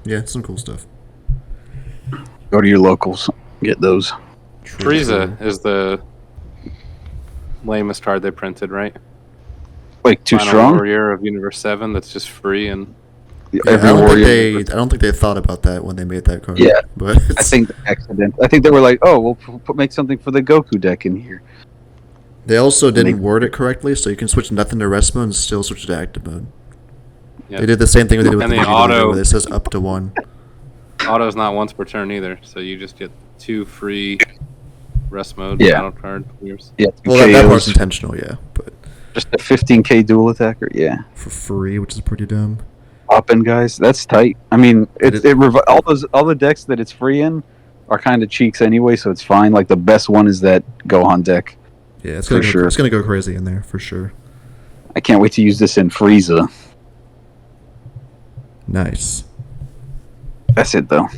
Yeah, some cool stuff. Go to your locals, get those. Frieza is the lamest card they printed, right? Like too Final strong. Warrior of Universe 7 that's just free and Yeah, Every I warrior. don't think they thought about that when they made that card. Yeah, but I think accident. I think they were like, oh, we'll make something for the Goku deck in here. they also didn't word it correctly, so you can switch nothing to rest mode and still switch to active mode. yeah. They did the same thing they did with And the the Vegeta auto- where it says up to 1. auto's not once per turn either, so you just get 2 free rest mode Yeah. battle card clears. Yeah, Well, that KOs, part's intentional, yeah, but just a 15k dual attacker. Yeah, for free, which is pretty dumb. Hopping guys, that's tight. I mean, all the decks that it's free in are kind of cheeks anyway, so it's fine. Like the best one is that Gohan deck. Yeah, it's For gonna go, sure. it's gonna go crazy in there for sure. I can't wait to use this in Frieza. Nice. That's it though.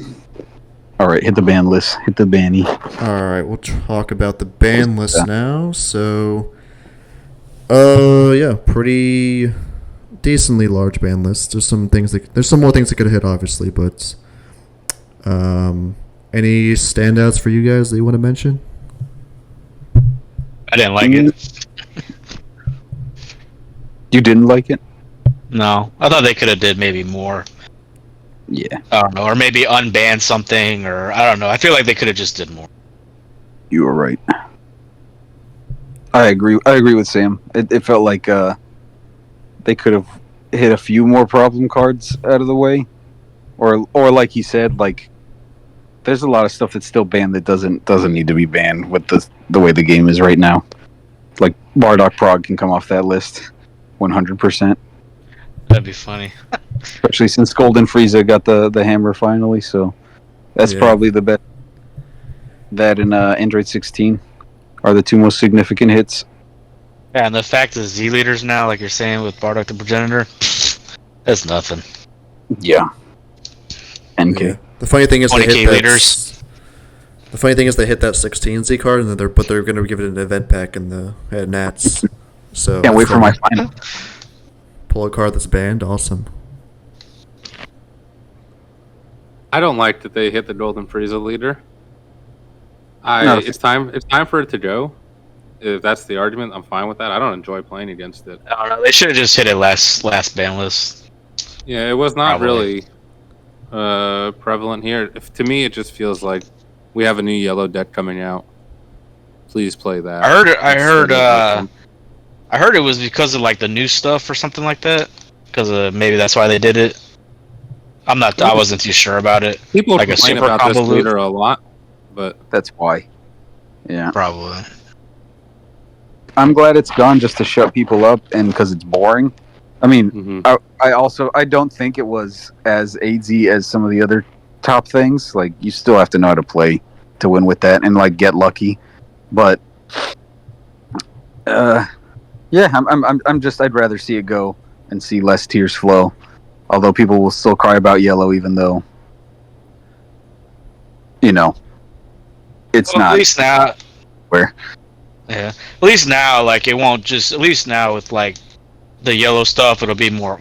All right, hit the ban list. Hit the banny. All right, we'll talk about the ban list now. So, yeah, pretty decently large ban list. There's some more things that could hit, obviously, but any standouts for you guys that you want to mention? I didn't like it. You didn't like it? No, I thought they could have did maybe more. Yeah, I don't know, or maybe unban something, or I don't know. I feel like they could have just did more. you were right. I agree. I agree with Sam. It felt like they could have hit a few more problem cards out of the way, or like he said, like there's a lot of stuff that's still banned that doesn't need to be banned with the way the game is right now. Like Bardock Prague can come off that list, 100%. That'd be funny. Especially since Golden Frieza got the hammer finally, so that's probably the best. That and Android 16 are the two most significant hits. Yeah, and the fact that Z leaders now, like you're saying with Bardock the Progenitor, that's nothing. Yeah. NK. Yeah. The funny thing is they 20K hit that. leaders. The funny thing is they hit that 16 Z card, and then they're going to give it an event pack in the at Nats. So Can't wait for my final. pull a card that's banned. Awesome. I don't like that they hit the Golden Frieza leader. No. It's time for it to go. If that's the argument, I'm fine with that. I don't enjoy playing against it. I don't know. They should have just hit it last ban list. Yeah, it was not Probably. really prevalent here. To me, it just feels like we have a new yellow deck coming out. Please play that. I heard I heard it was because of like the new stuff or something like that. Because maybe that's why they did it. I wasn't too sure about it. People Like a complain super about this combo loop? leader a lot, but That's why. Yeah. Probably. I'm glad it's gone just to shut people up and because it's boring. I mean, mhm. I don't think it was as AZ as some of the other top things. Like, you still have to know how to play to win with that and like get lucky. But yeah, I'm just I'd rather see it go and see less tears flow. Although people will still cry about yellow, even though it's Well, not at least now. where. Yeah. At least now, like it won't just. At least now with like the yellow stuff, it'll be more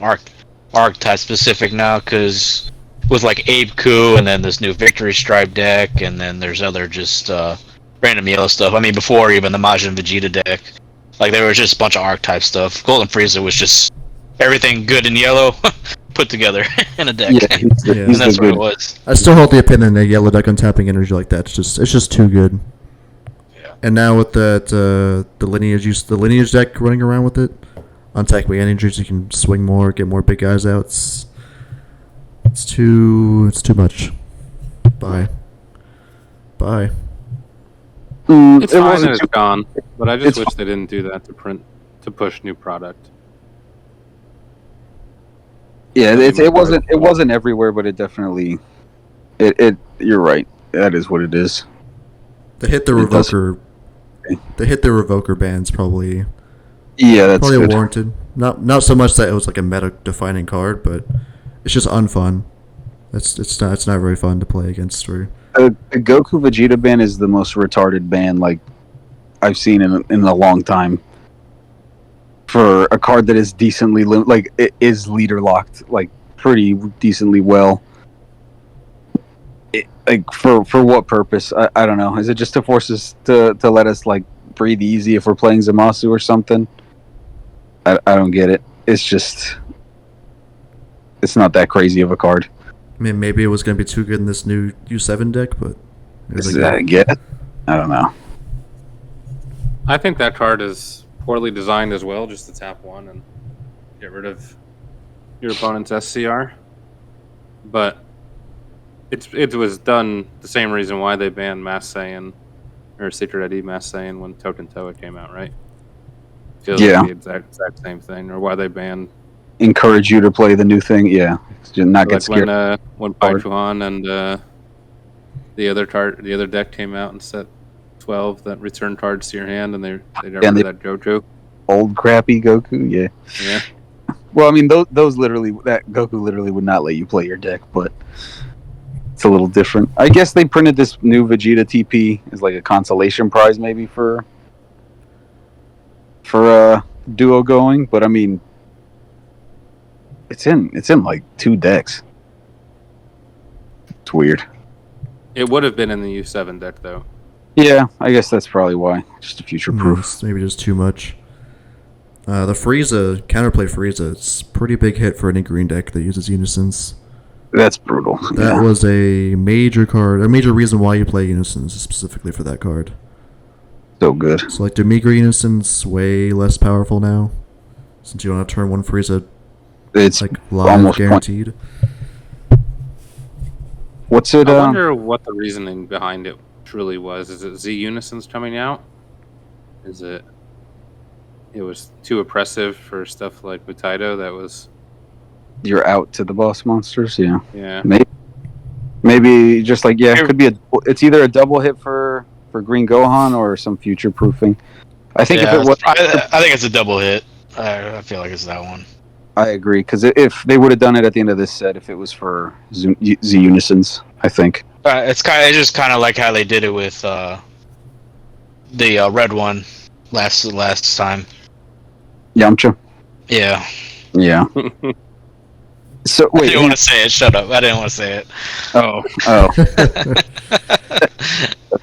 archetype specific now. Because with like Abe Coup and then this new Victory Stripe deck, and then there's other just random yellow stuff. I mean, before even the Majin Vegeta deck, like there was just a bunch of archetype stuff. Golden Frieza was just everything good in yellow put together in a deck. Yeah, Yeah. And that's what it was. I still hold the opinion that yellow deck untapping energy like that. It's just too good. Yeah. And now with that the lineage deck running around with it, untap energies, you can swing more, get more big guys out. It's too much. Bye. It's It fine wasn't that it's too- gone, but I just it's wish they didn't do that to push new product. Yeah, it wasn't everywhere, but it definitely it you're right. That is what it is. They hit the It does- revoker. They hit the revoker bans probably Yeah, that's probably good. warranted. Not so much that it was like a meta defining card, but it's just unfun. It's not very fun to play against. Or The Goku Vegeta ban is the most retarded ban like I've seen in a long time. For a card that is decently like it is leader locked, like pretty decently well. Like for what purpose? I don't know. Is it just to force us to let us like breathe easy if we're playing Zamasu or something? I don't get it. It's just it's not that crazy of a card. I mean, maybe it was gonna be too good in this new U7 deck, but it was Is like, that a get? I don't know. I think that card is poorly designed as well, just to tap one and get rid of your opponent's SCR. But it was done the same reason why they banned Mass Saiyan or Secret ID Mass Saiyan when Token Toa came out, right? Feels Yeah. like the exact same thing, or why they banned Encourage you to play the new thing. Yeah, just not get like scared. when Paichuan and the other deck came out and set 12 that return cards to your hand, and they got rid of that JoJo. Old crappy Goku. Yeah. Yeah. Well, I mean, those literally, that Goku literally would not let you play your deck, but it's a little different. I guess they printed this new Vegeta TP as like a consolation prize, maybe for duo going. But I mean, it's in like 2 decks. It's weird. It would have been in the U7 deck though. Yeah, I guess that's probably why. Just a future proof. it's maybe just too much. The Frieza counterplay Frieza, it's a pretty big hit for any green deck that uses Unisons. That's brutal. That Yeah. was a major card, a major reason why you play Unisons specifically for that card. So good. So like Demigra Unisons way less powerful now, since you don't have turn 1 Frieza It's like live almost guaranteed. What's it? I wonder what the reasoning behind it truly was. Is it Z Unisons coming out? Is it was too oppressive for stuff like Butaito that was You're out to the boss monsters. Yeah. yeah. Maybe just like it could be it's either a double hit for Green Gohan or some future proofing. I think if it was, I think it's a double hit. I feel like it's that one. I agree because if they would have done it at the end of this set, if it was for Z Unisons, I think. It's just kind of like how they did it with the red one last time. Yamcha. Yeah. Yeah. So I wait. didn't want to say it. Shut up. I didn't want to say it. Oh.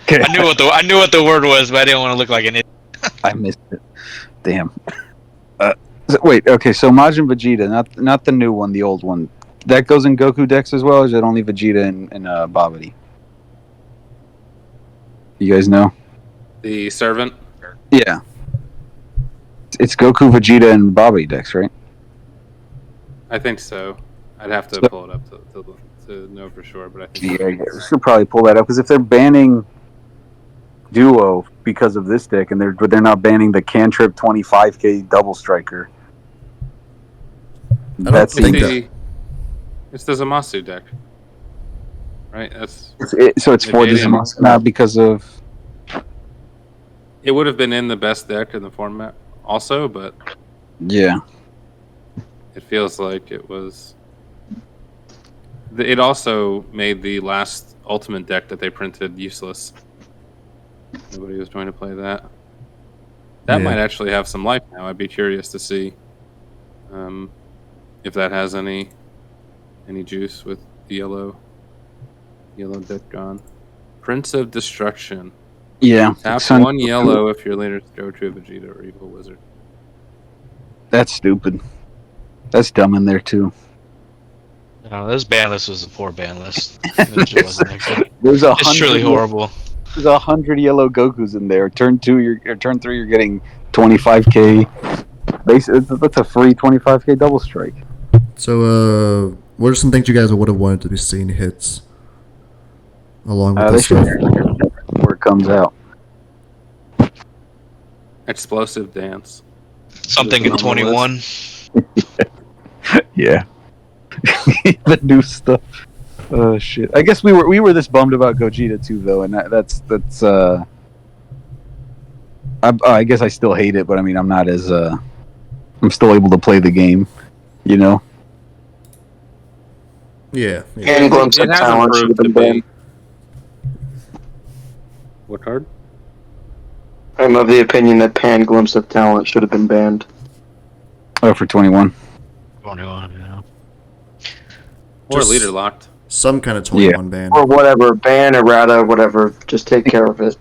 Okay. I knew what the word was, but I didn't want to look like an idiot. I missed it. Damn. Wait. Okay. So Majin Vegeta, not the new one, the old one. That goes in Goku decks as well, or is it only Vegeta and Babidi? You guys know? The servant. Yeah. it's Goku, Vegeta, and Bobby decks, right? I think so. I'd have to So- pull it up to know for sure, but I think Yeah, we should probably pull that up because if they're banning Duo because of this deck, and they're not banning the Cantrip 25k double striker. don't That's think it's the Zamasu deck, right? That's so it's They for the made him- Zamasu, not because of. it would have been in the best deck in the format also, but Yeah, it feels like it was. It also made the last Ultimate deck that they printed useless. Nobody was trying to play that. That Yeah. might actually have some life now. I'd be curious to see if that has any juice with the yellow deck gone. Prince of Destruction. yeah. Tap Son- 1 yellow if your later go to a Vegeta or Evil Wizard. That's stupid. That's dumb in there too. No, this ban list was a poor ban list. It just wasn't that good. There's a It's truly horrible. There's 100 yellow Gokus in there. Turn 2, turn 3, you're getting 25k. That's a free 25k double strike. So, what are some things you guys would have wanted to be seeing hits along with They this should stuff? where it comes out. Explosive Dance. Something in On the 21. Yeah. The new stuff. Oh shit! I guess we were this bummed about Gogeta too, though, and that's. I guess I still hate it, but I mean, I'm not as I'm still able to play the game, you know. Yeah. And glimpse It of has talent should have improved been to banned. be. What card? I'm of the opinion that Pan Glimpse of Talent should have been banned. Oh, for 21. 21, yeah. Or Just- leader locked. Some kind of 21 band. Or whatever, ban, errata, whatever. Just take care of it.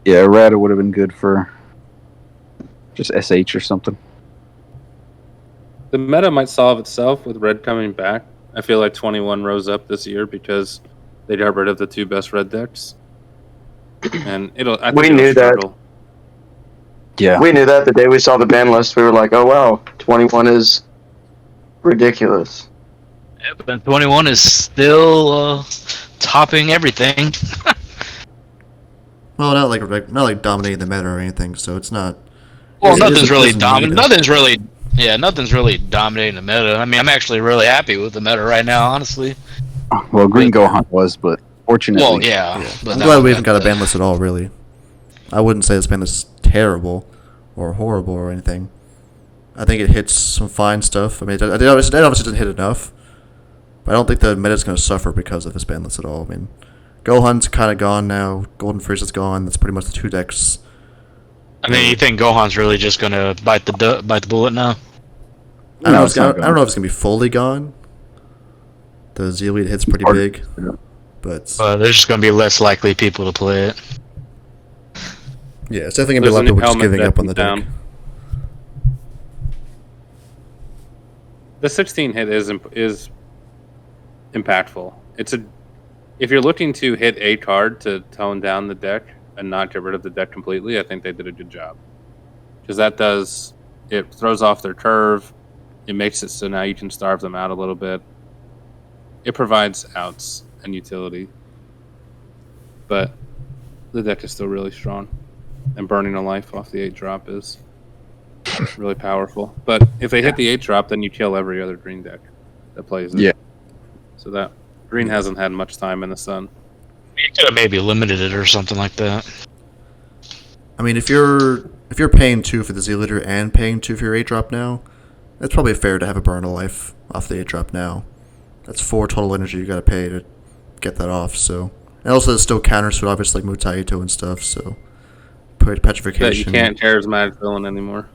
Yeah, Errata would have been good for just SH or something. The meta might solve itself with red coming back. I feel like 21 rose up this year because they got rid of the 2 best red decks. And I think We it'll knew that. struggle. Yeah. We knew that the day we saw the ban list. We were like, oh wow, 21 is ridiculous. Yeah, but then 21 is still topping everything. Well, not like dominating the meta or anything. So it's not. Well, it nothing's isn't- really isn't dominant. meta. Nothing's really dominating the meta. I mean, I'm actually really happy with the meta right now, honestly. Well, Green Gohan was, but fortunately, Well, yeah. Yeah. But I'm no, glad we haven't got a ban list at all. Really, I wouldn't say this ban list is terrible or horrible or anything. I think it hits some fine stuff. I mean, it obviously doesn't hit enough, but I don't think the meta's going to suffer because of this ban list at all. I mean, Gohan's kind of gone now. Golden Frieza's gone. That's pretty much the 2 decks. I mean, you think Gohan's really just gonna bite the bullet now? I don't know if it's not it's going to be fully gone. The Z Elite hits pretty Hard- big, yeah. but There's just gonna be less likely people to play it. yeah, it's definitely going to be a lot of There's a people just helmet giving that up on the comes deck. down. The 16 hit is impactful. If you're looking to hit a card to tone down the deck and not get rid of the deck completely, I think they did a good job. Because it throws off their curve. It makes it so now you can starve them out a little bit. It provides outs and utility. But the deck is still really strong. And burning a life off the 8-drop is really powerful. But if they hit the 8-drop, then you kill every other green deck that plays it. Yeah. So that green hasn't had much time in the sun. You could have maybe limited it or something like that. I mean, if you're paying 2 for the Z Leader and paying 2 for your 8-drop now, it's probably fair to have a burn of life off the 8-drop now. That's 4 total energy you got to pay to get that off. So, and also there's still counters to it, obviously like Mutaito and stuff. So, petrification. That you can't charismatic villain anymore.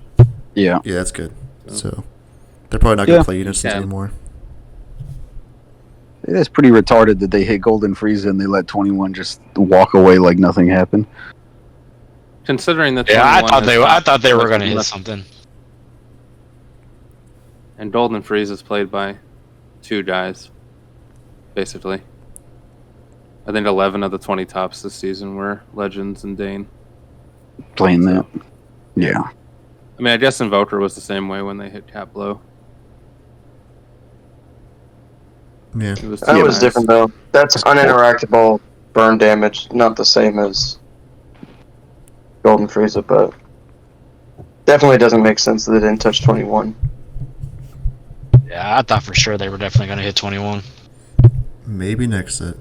yeah. Yeah, that's good. So, they're probably not going to Yeah. play units Yeah. anymore. It is pretty retarded that they hit Golden Frieza and they let 21 just walk away like nothing happened. Considering that Yeah, I 21 thought they were much gonna hit less- something. And Golden Freeze is played by 2 guys, basically. I think 11 of the 20 tops this season were Legends and Dane. Playing that. Yeah. I mean, I guess Invoker was the same way when they hit Tableau. Yeah. It was, That too was nice. different though. That's uninteractable burn damage, not the same as Golden Frieza, but definitely doesn't make sense that they didn't touch 21. Yeah, I thought for sure they were definitely going to hit 21. Maybe next set.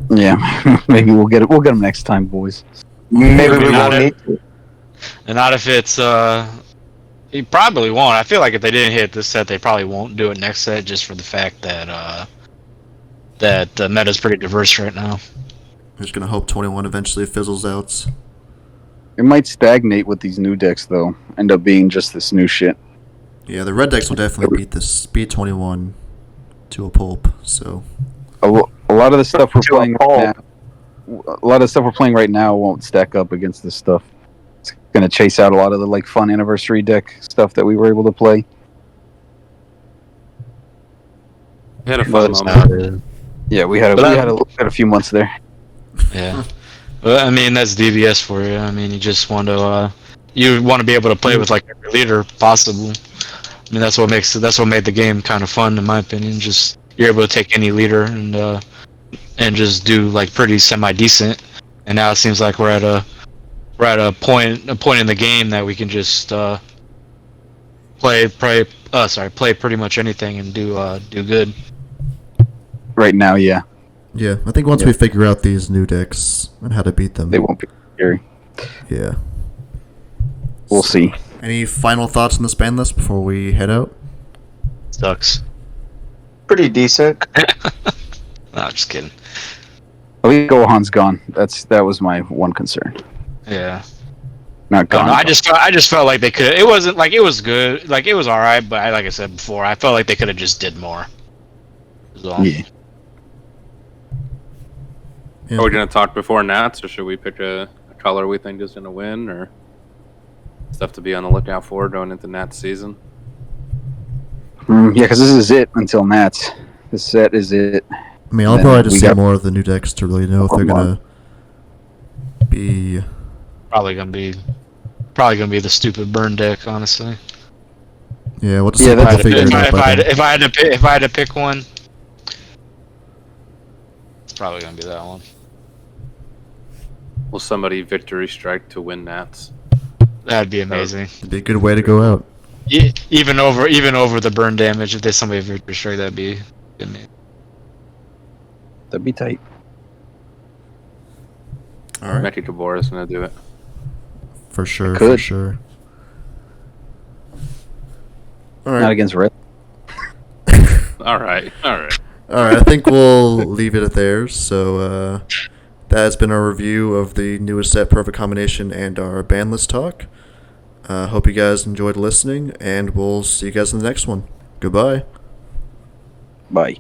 Yeah, maybe we'll get it. We'll get them next time, boys. Maybe we not won't it. need to. And not if it's, he probably won't. I feel like if they didn't hit this set, they probably won't do it next set just for the fact that, that the meta's pretty diverse right now. I'm just gonna hope 21 eventually fizzles out. It might stagnate with these new decks, though. End up being just this new shit. Yeah, the red decks will definitely beat 21 to a pulp. So A lot of the stuff we're To a playing right pulp. now. A lot of the stuff we're playing right now won't stack up against this stuff. It's gonna chase out a lot of the like fun anniversary deck stuff that we were able to play. We had a Well, fun it's moment. Yeah, we had a few months there. Yeah. Well, I mean, that's DBS for you. I mean, you just want to, you want to be able to play with like every leader possible. I mean, that's what made the game kind of fun, in my opinion. Just you're able to take any leader and just do like pretty semi decent. And now it seems like we're at a point in the game that we can just play pretty much anything and do good. Right now, yeah, yeah, I think once we figure out these new decks and how to beat them, they won't be scary. yeah. We'll see. Any final thoughts on this ban list before we head out? Sucks. Pretty decent. No, just kidding. At least Gohan's gone. That was my one concern. Yeah. Not No, gone. no, I just felt like they could. It wasn't like it was good. Like it was all right, but like I said before, I felt like they could have just did more. That's all. Yeah. Yeah. Are we going to talk before Nats, or should we pick a color we think is going to win, or stuff to be on the lookout for going into Nats season? Yeah, because this is it until Nats. This set is it. I mean, I'll Then probably just we see got- more of the new decks to really know if they're gonna be. Probably gonna be the stupid burn deck, honestly. Yeah, we'll just Yeah, have that's to figure it out by then. If I had to pick one, it's probably gonna be that one. Will somebody victory strike to win Nats? That'd be amazing. It'd be a good way to go out. Even over the burn damage, if there's somebody victory strike, that'd be good. That'd be tight. All right, Meki Tabor is going to do it. for sure, for Could. sure. All Not right, against Red. All right. all right. I think we'll leave it at there. So that has been our review of the newest set, Perfect Combination, and our ban list talk. Hope you guys enjoyed listening, and we'll see you guys in the next one. Goodbye. Bye.